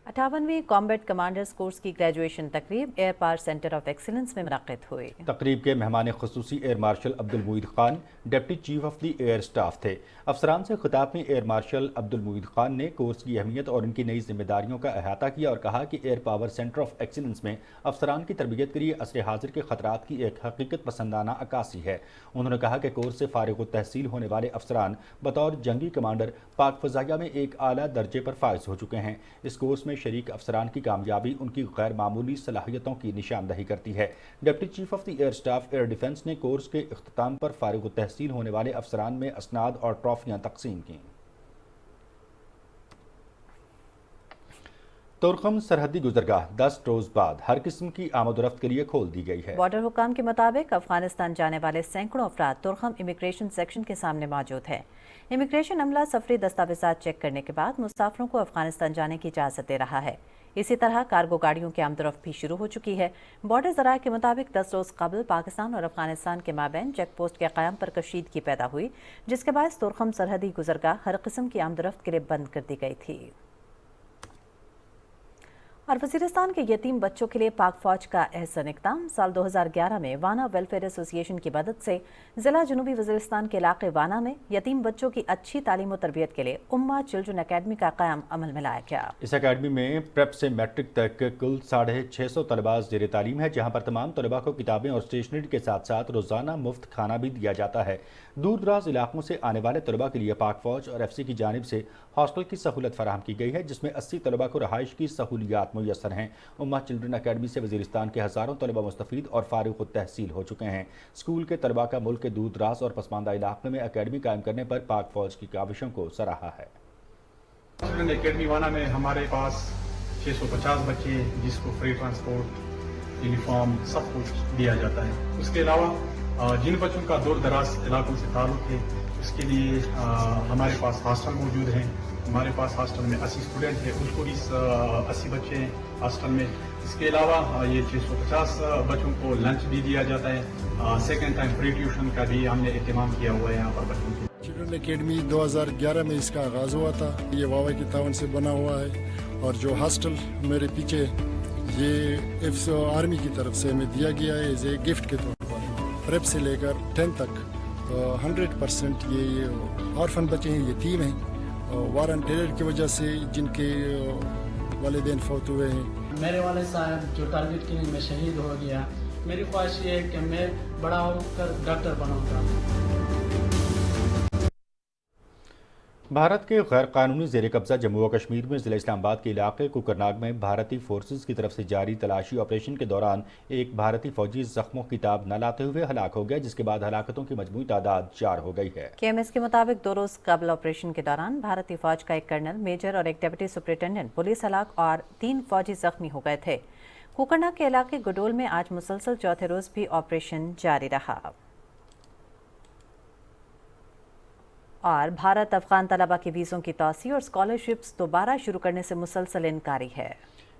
58वीं कॉम्बैट कमांडर्स कोर्स की ग्रेजुएशन तकरीब air power centre of excellence में मुनक़्क़िद हुई। तकरीब के मेहमान खुसूसी air marshal Abdul Moeed Khan deputy chief of the air staff थे। अफसरान से खिताब में एयर मार्शल अब्दुल मुईद खान ने कोर्स की अहमियत और उनकी नई जिम्मेदारियों का अहाता किया और कहा कि air power centre of excellence में अफसरान की तरबियत के लिए असर हाजिर के खतरात की एक हकीकत पसंदाना अक्कासी है। उन्होंने कहा कि कोर्स से फारिग तहसील होने वाले अफसरान बतौर जंगी कमांडर पाक फजाइया में एक आला दर्जे पर फाइज हो चुके हैं। इस कोर्स में शरीक अफसरान की कामयाबी उनकी गैर मामूली सलाहियतों की निशानदही करती है। Deputy chief of the air staff air defence ने कोर्स के इख्तिताम पर फारिग तहसील होने वाले अफसरान में असनाद और ट्रॉफियां तकसीम की। तुर्खम सरहदी गुजरगाह 10 रोज बाद हर किस्म की आमदोरफ्त के लिए खोल दी गई है। बॉर्डर हुकाम के मुताबिक अफगानिस्तान जाने वाले सैकड़ों अफराद तुर्खम इमिग्रेशन सेक्शन के सामने मौजूद है। इमिग्रेशन अमला सफरी दस्तावेजात चेक करने के बाद मुसाफिरों को अफगानिस्तान जाने की इजाज़त दे रहा है। इसी तरह कार्गो गाड़ियों की आमदोरफ्त भी शुरू हो चुकी है। बॉर्डर ज़राए के मुताबिक 10 रोज़ कबल पाकिस्तान और अफगानिस्तान के माबैन चेक पोस्ट के क़याम पर कशीदगी पैदा हुई, जिसके बायस तुर्खम सरहदी गुजरगाह हर किस्म की आमदोरफ्त के लिए बंद कर दी गई थी। और वज़ीरिस्तान के यतीम बच्चों के लिए पाक फौज का अहसन इक़दाम। साल 2011 में वाना वेलफेयर एसोसिएशन की मदद से ज़िला जनूबी वज़ीरिस्तान के इलाके वाना में यतीम बच्चों की अच्छी तालीम और तरबियत के लिए उम्मा चिल्ड्रन अकेडमी का क़याम अमल में लाया गया। इस अकेडमी में प्रेप से मैट्रिक तक कुल 650 तलबा ज़ेर तालीम है, जहाँ पर तमाम तलबा को किताबें और स्टेशनरी के साथ साथ रोज़ाना मुफ्त खाना भी दिया जाता है। दूर दराज इलाकों से आने वाले तलबा के लिए पाक फौज और FC की जानिब से हॉस्टल की सहूलत फराहम की गई है, जिसमें 80 तलबा को रहाइश की सहूलियात मुयसर हैं। उम्मा चिल्ड्रन अकेडमी से वजीरिस्तान के हज़ारों तलबा मुस्तफ़ीद और फारिग तहसील हो चुके हैं। स्कूल के तलबा का मुल्क के दूर दराज और पसमानदा इलाक़े में अकेडमी कायम करने पर पाक फ़ौज की काविशों को सराहा है। चिल्ड्रन अकेडमी वाना में हमारे पास 650 बच्चे, जिसको फ्री ट्रांसपोर्ट, यूनिफॉर्म सब कुछ दिया जाता है। उसके अलावा जिन बच्चों का दूर दराज इलाकों से ताल्लुक़ है, उसके लिए हमारे पास हॉस्टल मौजूद हैं। हमारे पास हॉस्टल में 80 स्टूडेंट हैं, उनको भी 80 बच्चे हैं हॉस्टल में। इसके अलावा ये 650 बच्चों को लंच भी दिया जाता है। सेकेंड टाइम फ्री ट्यूशन का भी हमने एहतमाम किया हुआ है यहाँ पर बच्चों को। चिल्ड्रन अकेडमी 2011 में इसका आगाज़ हुआ था। ये वावा के तावन से बना हुआ है और जो हॉस्टल मेरे पीछे ये आर्मी की तरफ से हमें दिया गया है एज ए गिफ्ट के तौर पर। प्रेप से लेकर 10 तक 100% ये ऑर्फन बच्चे हैं, यतीम हैं, वार एंड टेरर की वजह से जिनके वालिदैन फौत हुए हैं। मेरे वाले साहब जो टारगेट किलिंग में शहीद हो गया, मेरी ख्वाहिश ये है कि मैं बड़ा होकर डॉक्टर बनूंगा। भारत के गैर कानूनी ज़ेर कब्ज़ा जम्मू व कश्मीर में ज़िला इस्लामाबाद के इलाके कुकरनाग में भारतीय फोर्सेस की तरफ से जारी तलाशी ऑपरेशन के दौरान एक भारतीय फौजी जख्मों की ताब न लाते हुए हलाक हो गया, जिसके बाद हलाकतों की मजमूई तादाद 4 हो गई है। KMS के मुताबिक 2 रोज़ कबल ऑपरेशन के दौरान भारतीय फौज का एक कर्नल, मेजर और एक डिप्टी सुपरिटेंडेंट पुलिस हलाक और 3 फौजी जख्मी हो गए थे। कुकरनाग के इलाके गुडोल में आज मुसलसल चौथे रोज़ भी ऑपरेशन जारी रहा और भारत अफगान तलबा के वीज़ों की तौसी और स्कॉलरशिप्स दोबारा शुरू करने से मुसलसल इनकारी है।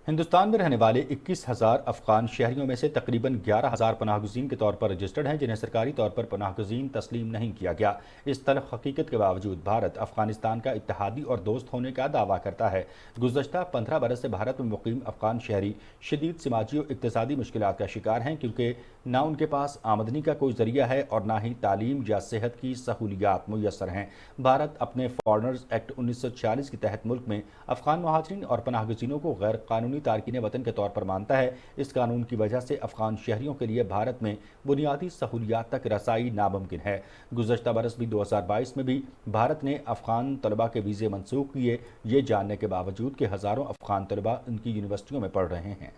हिंदुस्तान में रहने वाले 21,000 अफगान शहरियों में से तकरीबन 11,000 पनाहगज़ीन के तौर पर रजिस्टर्ड हैं, जिन्हें सरकारी तौर पर पनाहगज़ीन तस्लीम नहीं किया गया। इस तल्ख़ हकीकत के बावजूद भारत अफगानिस्तान का इत्तेहादी और दोस्त होने का दावा करता है। गुज़श्ता 15 बरस से भारत में मुक़ीम अफगान शहरी शदीद समाजी और इक़्तिसादी मुश्किलात का शिकार हैं, क्योंकि ना उनके पास आमदनी का कोई ज़रिया है और ना ही तालीम या सेहत की सहूलियात मुयसर हैं। भारत अपने फॉरनर्स एक्ट 1946 के तहत मुल्क में अफगान महाजरीन और पनाहगज़ीनों को गैर कानूनी तारकीन वतन के तौर पर मानता है। इस कानून की वजह से अफगान शहरियों के लिए भारत में बुनियादी सहूलियात तक रसाई नामुमकिन है। गुज़श्ता बरस भी 2022 में भी भारत ने अफगान तलबा के वीज़े मनसूख किए, ये जानने के बावजूद कि हज़ारों अफगान तलबा उनकी यूनिवर्सिटियों में पढ़ रहे हैं।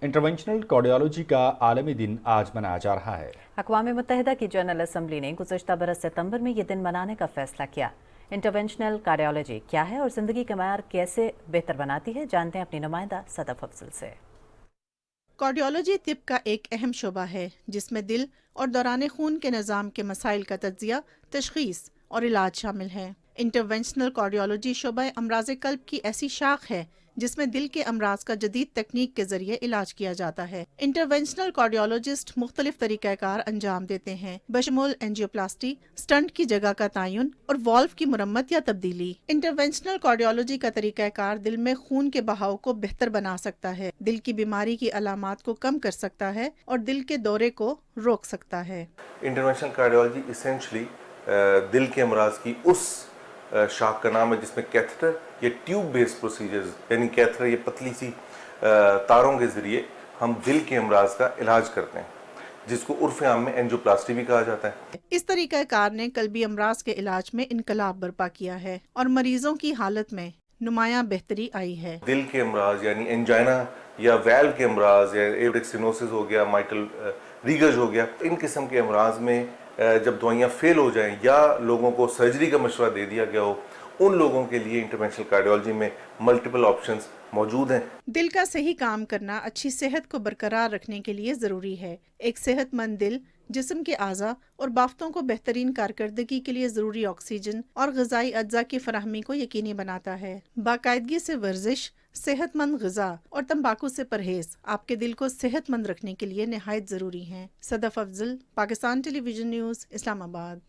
इंटरवेंशनल कार्डियोलॉजी का आलमी दिन आज मनाया जा रहा है। अक़वाम मुत्तहिदा की जनरल असम्बली ने गुज़श्ता बरस सितंबर में ये दिन मनाने का फैसला किया। इंटरवेंशनल कार्डियोलॉजी क्या है और ज़िंदगी का मयार कैसे बेहतर बनाती है, जानते हैं अपनी नुमाइंदा सदफ अफजल से। कार्डियोलॉजी तिब का एक अहम शोबा है, जिसमें दिल और दौरान खून के निज़ाम के मसाइल का तज्ज़िया, तशख़ीस और इलाज शामिल है। इंटरवेंशनल कार्डियोलॉजी शोबा अमराज़ कल्ब की ऐसी शाख है जिसमें दिल के अमराज का जदीद तकनीक के जरिए इलाज किया जाता है। इंटरवेंशनल कार्डियोलॉजिस्ट मुख्तलिफ तरीक़ाकार अंजाम देते हैं, बशमूल एंजियोप्लास्टी, स्टंट की जगह का तयन और वॉल्व की मुरम्मत या तब्दीली। इंटरवेंशनल कार्डियोलॉजी का तरीक़ाकार दिल में खून के बहाव को बेहतर बना सकता है, दिल की बीमारी की अलामात को कम कर सकता है और दिल के दौरे को रोक सकता है। इंटरवेंशनल कार्डियोलॉजी इसेंशली दिल के अमराज की उस शाख का नाम है जिसमें कैथेटर या ट्यूब बेस्ड प्रोसीजर्स, यानी कैथेटर ये पतली सी तारों के ज़रिए हम दिल के अमराज का इलाज करते हैं, जिसको उर्फ़ आम में एंजियोप्लास्टी भी कहा जाता है। इस तरीक़ाकार ने कल्बी अमराज के इलाज में इनकलाब बर्पा किया है और मरीजों की हालत में नुमायां बेहतरी आई है। दिल के अमराज यानी एंजाइना या वैल्व के अमराज या एओर्टिक स्टेनोसिस हो गया, माइटल रीगज हो गया, इन किस्म के अमराज में जब दवाइयाँ फेल हो जाएं या लोगों को सर्जरी का मशवरा दे दिया गया हो, उन लोगों के लिए इंटरवेंशनल कार्डियोलॉजी में मल्टीपल ऑप्शंस मौजूद हैं। दिल का सही काम करना अच्छी सेहत को बरकरार रखने के लिए ज़रूरी है। एक सेहतमंद दिल जिस्म के आज़ा और बाफ्तों को बेहतरीन कारकर्दगी के लिए ज़रूरी ऑक्सीजन और ग़िज़ाई अज्जा की फराहमी को यकीनी बनाता है। बाकायदगी से वर्जिश, सेहतमंद ग़िज़ा और तंबाकू से परहेज़ आपके दिल को सेहतमंद रखने के लिए नहायत ज़रूरी हैं। Sadaf Afzal, Pakistan television news, Islamabad.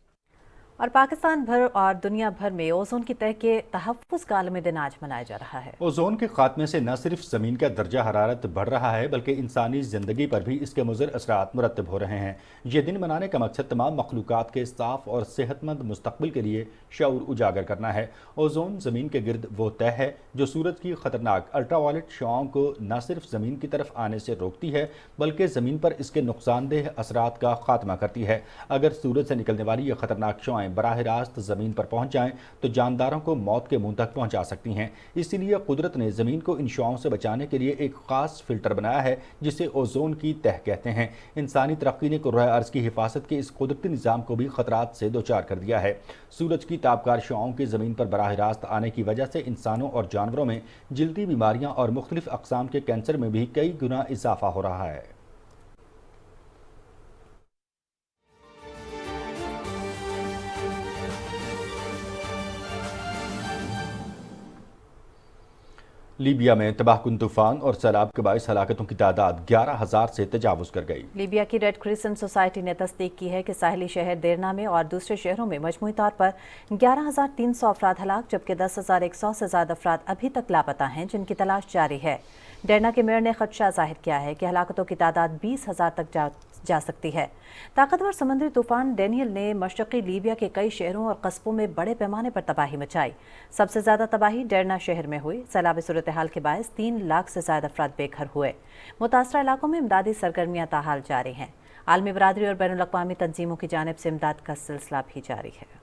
और पाकिस्तान भर और दुनिया भर में ओजोन की तह के तहफ़्फ़ुज़ का आलमी दिन आज मनाया जा रहा है। ओजोन के खात्मे से न सिर्फ ज़मीन का दर्जा हरारत बढ़ रहा है, बल्कि इंसानी ज़िंदगी पर भी इसके मुज़र असरात मुरतब हो रहे हैं। ये दिन मनाने का मकसद तमाम मखलूक़ात के साफ़ और सेहतमंद मुस्तक़बिल के लिए शऊर उजागर करना है। ओजोन ज़मीन के गिर्द वो तह है जो सूरज की ख़तरनाक अल्ट्रावायलेट शुआओं को न सिर्फ ज़मीन की तरफ आने से रोकती है, बल्कि ज़मीन पर इसके नुकसानदेह असरात का खात्मा करती है। अगर सूरज से निकलने वाली ये ख़तरनाक शुआएँ हवाएं बराह रास्त ज़मीन पर पहुंच जाएं तो जानदारों को मौत के मुंह तक पहुंचा सकती हैं। इसीलिए कुदरत ने ज़मीन को इन शुआओं से बचाने के लिए एक ख़ास फ़िल्टर बनाया है जिसे ओजोन की तह कहते हैं। इंसानी तरक्की ने कुर्रा अर्ज़ की हिफाजत के इस कुदरती निज़ाम को भी ख़तरात से दोचार कर दिया है। सूरज की ताबकार शुआओं की ज़मीन पर बराह रास्त आने की वजह से इंसानों और जानवरों में जल्दी बीमारियां और मुख्तलिफ अक़साम के कैंसर में भी कई गुना इजाफा हो रहा है। लीबिया में तबाहकुन तूफान और सैलाब के बाइस हलाकतों की तादाद 11,000 से तजावुज़ कर गई। लीबिया की रेड क्रिसेंट सोसाइटी ने तस्दीक की है कि साहिली शहर देरना में और दूसरे शहरों में मजमूई तौर पर 11,300 अफराद हलाक जबकि 10,100 से ज़्यादा अफराद अभी तक लापता हैं जिनकी तलाश जारी है। डेरना के मेयर ने खदशा जाहिर किया है कि हलाकतों की तादाद 20,000 तक जा सकती है। ताकतवर समुद्री तूफान डेनियल ने मशरक़ी लीबिया के कई शहरों और कस्बों में बड़े पैमाने पर तबाही मचाई। सबसे ज़्यादा तबाही डेरना शहर में हुई। सैलाबी सूरत हाल के बायस 3 लाख से ज़्यादा अफराद बेघर हुए। मुतासरा इलाकों में इमदादी सरगर्मियाँ ताहाल जारी हैं। आलमी बरादरी और बैनुल अक़वामी तंजीमों की जानिब से इमदाद का सिलसिला भी जारी है।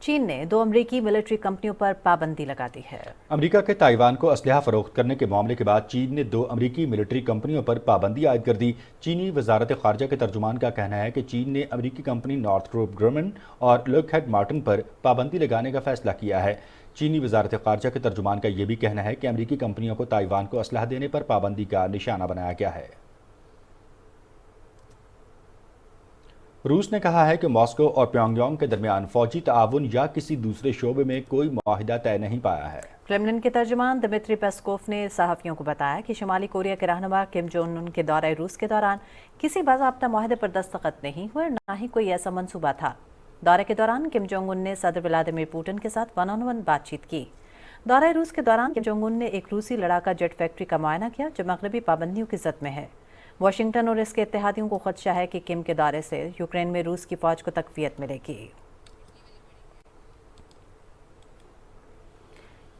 चीन ने 2 अमरीकी मिलिट्री कंपनियों पर पाबंदी लगा दी है। अमेरिका के ताइवान को असलहा फरोख्त करने के मामले के बाद चीन ने 2 अमरीकी मिलिट्री कंपनियों पर पाबंदी आयद कर दी। चीनी वजारत ख़ारजा के तर्जुमान का कहना है कि चीन ने अमरीकी कंपनी नॉर्थरोप ग्रमन और लॉकहीड मार्टिन पर पाबंदी लगाने का फैसला किया है। चीनी वजारत ख़ारजा के तर्जुमान का यह भी कहना है कि अमरीकी कंपनियों को ताइवान को असलहा देने पर पाबंदी का निशाना बनाया गया है। रूस ने कहा है कि मॉस्को और प्योंगयांग के दरमियान फौजी ताआवुन या किसी दूसरे शोबे में कोई मुआहिदा तय नहीं पाया है। क्रेमलिन के तर्जुमान दिमित्री पेस्कोव ने सहाफ़ियों को बताया कि शुमाली कोरिया के रहनुमा किम जोंग उन के दौरे रूस के दौरान किसी बाज़ाब्ता मुआहदे पर दस्तखत नहीं हुए और न ही कोई ऐसा मंसूबा था। दौरे के दौरान किम जोंग उन ने सदर व्लादिमीर पुतिन के साथ 1-on-1 बातचीत की। दौरे रूस के दौरान किम जोंग उन ने एक रूसी लड़ाका जेट फैक्ट्री का मुआयना किया जो मगरबी पाबंदियों की ज़द में है। वाशिंगटन और इसके इत्तेहादियों को खदशा है कि किम के दौरे से यूक्रेन में रूस की फौज को तक़वियत मिलेगी।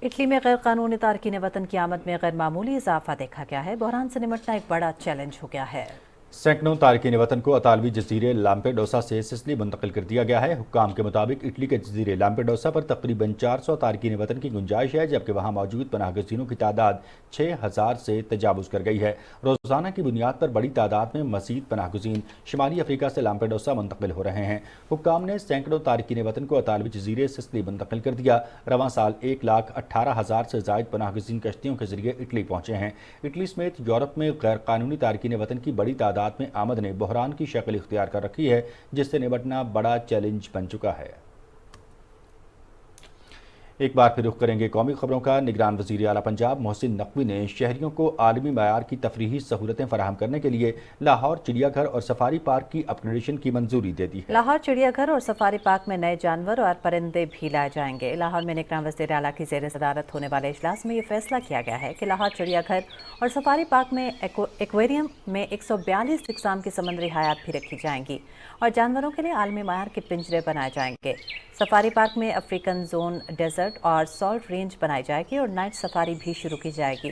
इटली में गैर कानूनी तारकीन वतन की आमद में गैर मामूली इजाफा देखा गया है। बहरान से निपटना एक बड़ा चैलेंज हो गया है। सैकड़ों तारकीन वतन को अतालवी जजीरे लैम्पेडोसा से सिसिली मुंतकिल कर दिया गया है। हुक्काम के मुताबिक इटली के जजीरे लैम्पेडोसा पर तकरीबन 400 तारकीन वतन की गुंजाइश है जबकि वहाँ मौजूद पनाहगज़ीनों की तादाद 6,000 से तजावुज़ कर गई है। रोज़ाना की बुनियाद पर बड़ी तादाद में मज़ीद पनाहगज़ीन शुमाली अफ्रीका से लैम्पेडोसा मुंतकिल हो रहे हैं। हुक्काम ने सैकड़ों तारकीन वतन को अतालवी जजीरे सिसिली मुंतकिल कर दिया। रवां साल 1,18,000 से ज़ायद पनाहगज़ीन कश्तियों के जरिए इटली पहुँचे हैं। इटली समेत यूरोप में गैर कानूनी तारकीन वतन की बड़ी तादाद में आमद ने बहरान की शक्ल इख्तियार कर रखी है जिससे निपटना बड़ा चैलेंज बन चुका है। एक बार फिर रुख करेंगे कौमी खबरों का। निगरान वज़ीर आला पंजाब मोहसिन नकवी ने शहरियों को आलमी मयार की तफरीही सहूलतें फराहम करने के लिए लाहौर चिड़ियाघर और सफारी पार्क की अपग्रेडेशन की मंजूरी दे दी है। लाहौर चिड़ियाघर और सफारी पार्क में नए जानवर और परिंदे भी लाए जाएंगे। लाहौर में निगरान वज़ीर आला की ज़ेर सदारत होने वाले इजलास में ये फैसला किया गया है कि लाहौर चिड़ियाघर और सफारी पार्क में एक्वेरियम में 142 इक़साम की समुद्री हयात भी रखी जाएंगी और जानवरों के लिए आलमी मयार के पिंजरे बनाए जाएंगे। सफारी पार्क में अफ्रीकन जोन, डेजर्ट और सॉल्ट रेंज बनाई जाएगी और नाइट सफारी भी शुरू की जाएगी।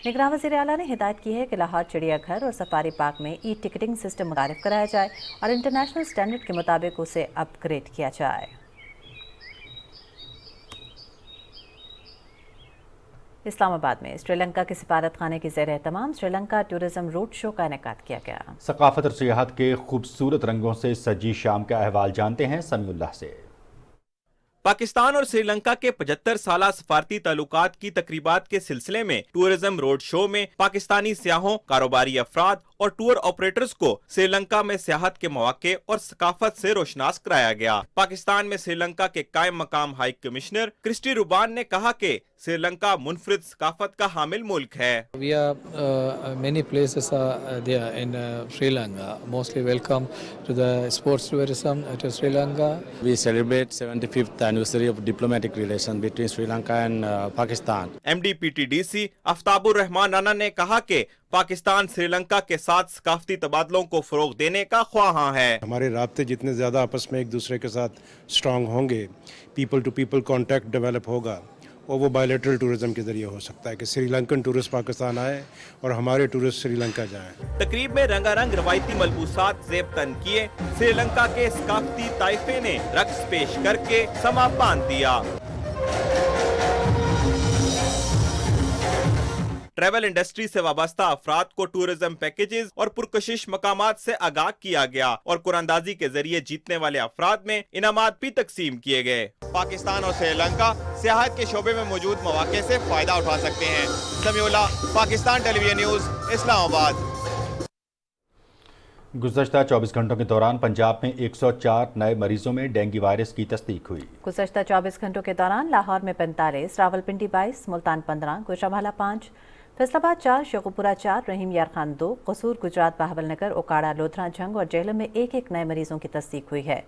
निगरान वज़ीर आला ने हिदायत की है कि लाहौर चिड़ियाघर और सफारी पार्क में ई टिकटिंग सिस्टम मुतारिफ कराया जाए और इंटरनेशनल स्टैंडर्ड के मुताबिक उसे अपग्रेड किया जाए। इस्लामाबाद में श्रीलंका के सिफारत खाने की ज़ेर एहतमाम श्रीलंका टूरिज्म रोड शो का इनेकाद किया गया। सकाफत और सियाहत के खूबसूरत रंगों से सजी शाम का अहवाल जानते हैं समीउल्लाह से। पाकिस्तान और श्रीलंका के 75 साला सफारती ताल्लुकात की तकरीबात के सिलसिले में टूरिज्म रोड शो में पाकिस्तानी सियाहों, कारोबारी अफराद और टूर ऑपरेटर्स को श्रीलंका में सियाहत के मौके और सकाफत से रोशनास कराया गया। पाकिस्तान में श्रीलंका के कायम मकाम हाई कमिश्नर क्रिस्टी रुबान ने कहा कि श्रीलंका मुनफरिद सकाफत का हामिल मुल्क है। We are many places are there in Sri Lanka. Mostly welcome to the sports tourism to Sri Lanka. We celebrate 75th anniversary of diplomatic relations between Sri Lanka and Pakistan. MD-PTDC आफ्ताबुर Rahman Rana ने कहा कि पाकिस्तान श्रीलंका के साथ सकाफती तबादलों को फरोग देने का ख्वाहां है। हमारे राब्ते जितने ज़्यादा आपस में एक दूसरे के साथ स्ट्रांग होंगे, people to people contact develop होगा, और वो बायलैटरल टूरिज्म के ज़रिए हो सकता है कि श्रीलंकन टूरिस्ट पाकिस्तान आए और हमारे टूरिस्ट श्रीलंका जाएं। तकरीब में रंगारंग रवायती मलबूसात ज़ेब तन किए श्रीलंका के सकाफती ताइफे ने रक्स पेश करके समा बांध दिया। ट्रैवल इंडस्ट्री से वाबस्ता अफराद को टूरिज्म पैकेजेस और पुरकशिश मकामात से आगाह किया गया और कुरानदाजी के जरिए जीतने वाले अफराद में इनामात भी तकसीम किए गए। पाकिस्तान और श्रीलंका सियाहत के शोबे में मौजूद मौके से फायदा उठा सकते हैं। Samiullah, Pakistan television news, Islamabad. गुज़श्ता 24 घंटों के दौरान पंजाब में 104 नए मरीजों में डेंगू वायरस की तस्दीक हुई। गुज़श्ता 24 घंटों के दौरान लाहौर में 45, रावलपिंडी 22, मुल्तान 15, गुजरावाला 5, फैसलाबाद 4, शेखुपुरा 4, रहीम यार खान 2, कसूर गुजरात बहावल नगर, ओकाड़ा, लोधरा झंग और जेहलम में एक नए मरीजों की तस्दीक हुई है।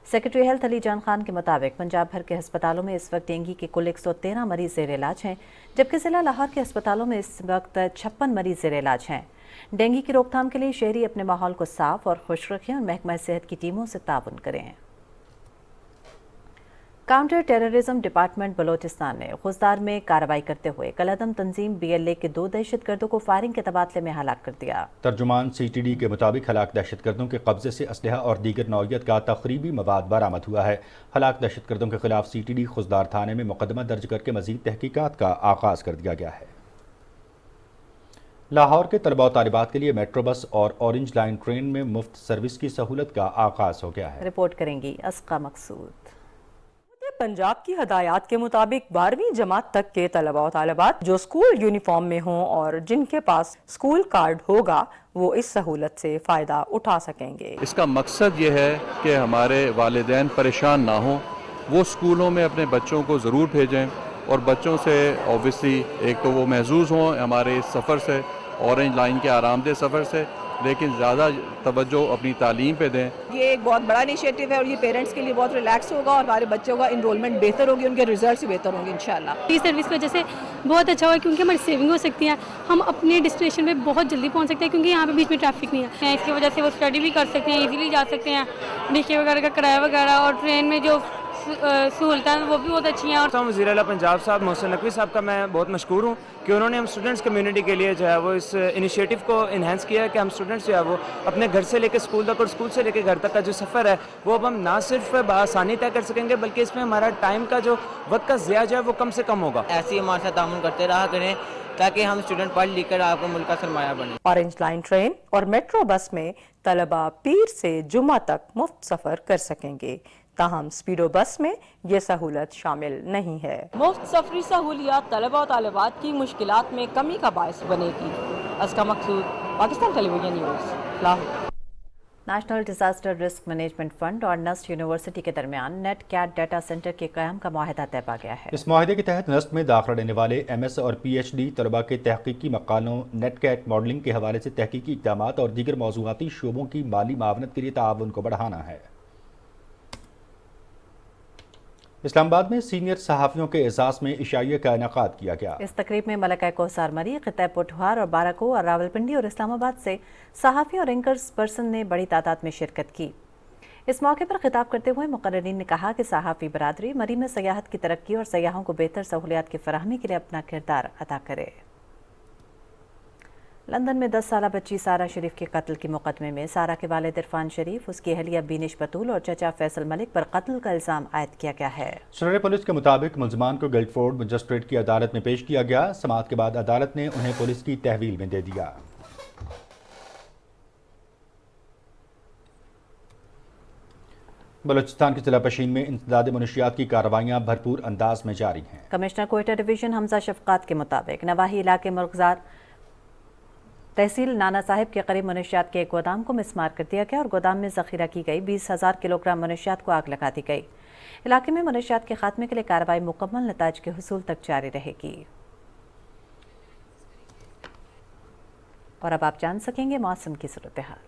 सेक्रेटरी हेल्थ अली जान खान के मुताबिक पंजाब भर के अस्पतालों में इस वक्त डेंगू के कुल 113 मरीज ज़ेर इलाज हैं, जबकि जिला लाहौर के अस्पतालों में इस वक्त 56 मरीज ज़ेर इलाज हैं। डेंगू की रोकथाम के लिए शहरी अपने माहौल को साफ और खुश रखें और महकमा सेहत की टीमों से ताउन करें। काउंटर टेररिज्म डिपार्टमेंट बलोचिस्तान ने खुजदार में कार्रवाई करते हुए कलअदम तंजीम BLA के 2 दहशतगर्दों को फायरिंग के तबादले में हलाक कर दिया। तर्जुमान CTD के मुताबिक हलाक दहशतगर्दों के कब्जे से असलहा और दीगर नौइयत का तखरीबी मवाद बरामद हुआ है। हलाक दहशतगर्दों के खिलाफ CTD खुजदार थाने में मुकदमा दर्ज करके मजीद तहकीकात का आगाज कर दिया गया है। लाहौर के तलबा और तालिबात के लिए मेट्रो बस और ऑरेंज लाइन ट्रेन में मुफ्त सर्विस की सहूलत का आगाज हो गया है। रिपोर्ट करेंगी अस्का मकसूद। पंजाब की हदायत के मुताबिक 12वीं जमात तक के तलबा और तालिबात जो स्कूल यूनिफॉर्म में हों और जिनके पास स्कूल कार्ड होगा वो इस सहूलत से फ़ायदा उठा सकेंगे। इसका मकसद ये है कि हमारे वालिदैन परेशान ना हों, वो स्कूलों में अपने बच्चों को ज़रूर भेजें और बच्चों से ऑब्वियसली एक तो वो महसूस हों हमारे इस सफ़र से, ऑरेंज लाइन के आरामदेह सफ़र से, लेकिन ज़्यादा तवज्जो अपनी तालीम पे दें। ये एक बहुत बड़ा इनिशिएटिव है और ये पेरेंट्स के लिए बहुत रिलैक्स होगा और हमारे बच्चों का इनरोलमेंट बेहतर होगी, उनके रिजल्ट्स भी बेहतर होंगे इंशाल्लाह। ये सर्विस की वजह से बहुत अच्छा हुआ क्योंकि हमारी सेविंग हो सकती है, हम अपने डेस्टिनेशन पे बहुत जल्दी पहुंच सकते हैं क्योंकि यहाँ पे बीच में ट्रैफिक नहीं है। इसकी वजह से वो स्टडी भी कर सकते हैं, इजीली जा सकते हैं, डीके वगैरह का किराया वगैरह और ट्रेन में जो सहूलतें वो भी बहुत अच्छी हैं। और वज़ीर आला पंजाब साहब मोहसिन नकवी साहब का मैं बहुत मशकूर हूँ कि उन्होंने हम स्टूडेंट्स कम्युनिटी के लिए जो है वो इस इनिशिएटिव को इन्हेंस किया है कि हम स्टूडेंट्स जो है वो अपने घर से लेकर स्कूल तक और स्कूल से लेकर घर तक का जो सफ़र है वो अब हम ना सिर्फ आसानी तय कर सकेंगे बल्कि इसमें हमारा टाइम का जो वक्त का ज़िया जो है वो कम से कम होगा। ऐसे ही हमारे साथ तामुन करते रहा करें ताकि हम स्टूडेंट पढ़ लिख कर आपको मुल्क का सरमाया बने। ऑरेंज लाइन ट्रेन और मेट्रो बस में तलबा पीर से जुमा तक मुफ्त सफ़र कर सकेंगे, ताहम स्पीडो बस में ये सहूलत शामिल नहीं है। मुफ्त सफरी सहूलियात तलबा और तालिबात की मुश्किलात में कमी का बायस बनेगी। अस्का Maqsood, Pakistan television news, Lahore. National disaster risk management fund और नस्ट यूनिवर्सिटी के दरमियान नेट कैट डाटा सेंटर के क़याम का मुआहदा तय पा गया है। इस मुआहदे के तहत नस्ट में दाखिला लेने वाले MS और PhD तलबा के तहकीकी मकालों, नेट कैट मॉडलिंग के हवाले से तहकीकी इक़दामात और दीगर मौज़ूआती शोबों की माली मावनत के लिए ताआवुन को बढ़ाना है। इस्लामाबाद में सीनियर सहाफ़ियों के एजाज़ में इशाइया का इनेकाद किया गया। इस तकरीब में मलका कोसार मरी, ख़ित्ता पोठवार और बाराको और रावलपिंडी और इस्लामाबाद से सहाफ़ी और एंकर्स पर्सन ने बड़ी तादाद में शिरकत की। इस मौके पर खिताब करते हुए मुकर्रिरीन ने कहा कि सहाफ़ी बरादरी मरी में सयाहत की तरक्की और सयाहों को बेहतर सहूलियात की फराहमी के लिए अपना किरदार अदा करे। लंदन में 10 साला बच्ची सारा शरीफ के कत्ल के मुकदमे में सारा के वालिद इरफान शरीफ, उसकी अहलिया बीनिश बतूल और चचा फैसल मलिक पर कत्ल का इल्ज़ाम आयद किया गया है। शहर पुलिस के मुताबिक मुलजमान को गिल्डफोर्ड मजिस्ट्रेट की अदालत में पेश किया गया। समाअत के बाद अदालत ने उन्हें पुलिस की तहवील में दे दिया। बलूचिस्तान के जिला पशीन में इंसदाद मुनशियात की कार्रवाइयाँ भरपूर अंदाज में जारी हैं। कमिश्नर कोयटा डिवीजन हमजा शफकात के मुताबिक नवाही इलाके मुर्गजार तहसील नाना साहिब के करीब मुनशियात के एक गोदाम को मिसमार कर दिया गया और गोदाम में ज़ख़ीरा की गई 20,000 किलोग्राम मुनशियात को आग लगा दी गई। इलाके में मुनशियात के खात्मे के लिए कार्रवाई मुकम्मल नताज के हुसूल तक जारी रहेगी। और अब आप जान सकेंगे मौसम की सूरत हाल।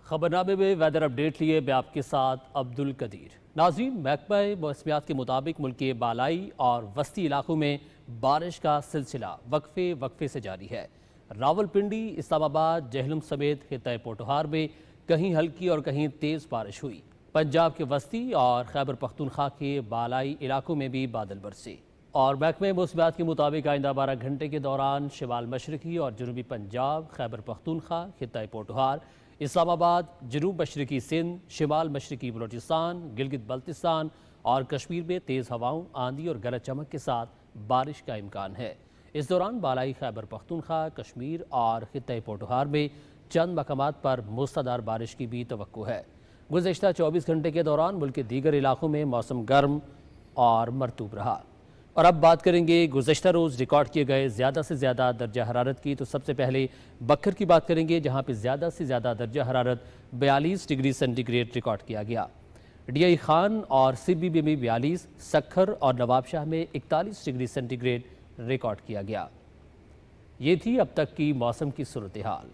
खबरनामे में वेदर अपडेट लिए मैं आपके साथ अब्दुल कदीर। नाज़रीन, महकमा मौसमियात के मुताबिक मुल्क के बालाई और वस्ती इलाकों में बारिश का सिलसिला वक्फे से जारी है। रावलपिंडी, इस्लामाबाद, जहलम समेत खित्ता पोठोहार में कहीं हल्की और कहीं तेज़ बारिश हुई। पंजाब के वस्ती और खैबर पख्तूनख्वा के बालाई इलाकों में भी बादल बरसे। और महकमे मौसमियात के मुताबिक आइंदा 12 घंटे के दौरान शिमाल मशरकी और जनूबी पंजाब, खैबर पख्तूनख्वा, खित्ता पोठोहार, इस्लामाबाद, जनूब मशरकी सिंध, शिमाल मशरकी बलोचिस्तान, गिलगित बल्तिस्तान और कश्मीर में तेज़ हवाओं, आंधी और गरज चमक के साथ बारिश का इम्कान है। इस दौरान बालाई खैबर पख्तूनख्वा, कश्मीर और खित्ता पोठोहार में चंद मकामात पर मूसलाधार बारिश की भी तवक्को है। गुज़श्ता 24 घंटे के दौरान मुल्क के दीगर इलाकों में मौसम गर्म और मरतूब रहा। और अब बात करेंगे गुज़श्ता रोज़ रिकॉर्ड किए गए ज़्यादा से ज़्यादा दर्जा हरारत की। तो सबसे पहले बक्खर की बात करेंगे, जहाँ पे ज़्यादा से ज़्यादा दर्जा हरारत 42 डिग्री सेंटीग्रेड रिकॉर्ड किया गया। DI खान और CBB में 42, सक्खर और नवाबशाह में 41 डिग्री सेंटीग्रेड रिकॉर्ड किया गया। ये थी अब तक की मौसम की सूरत हाल।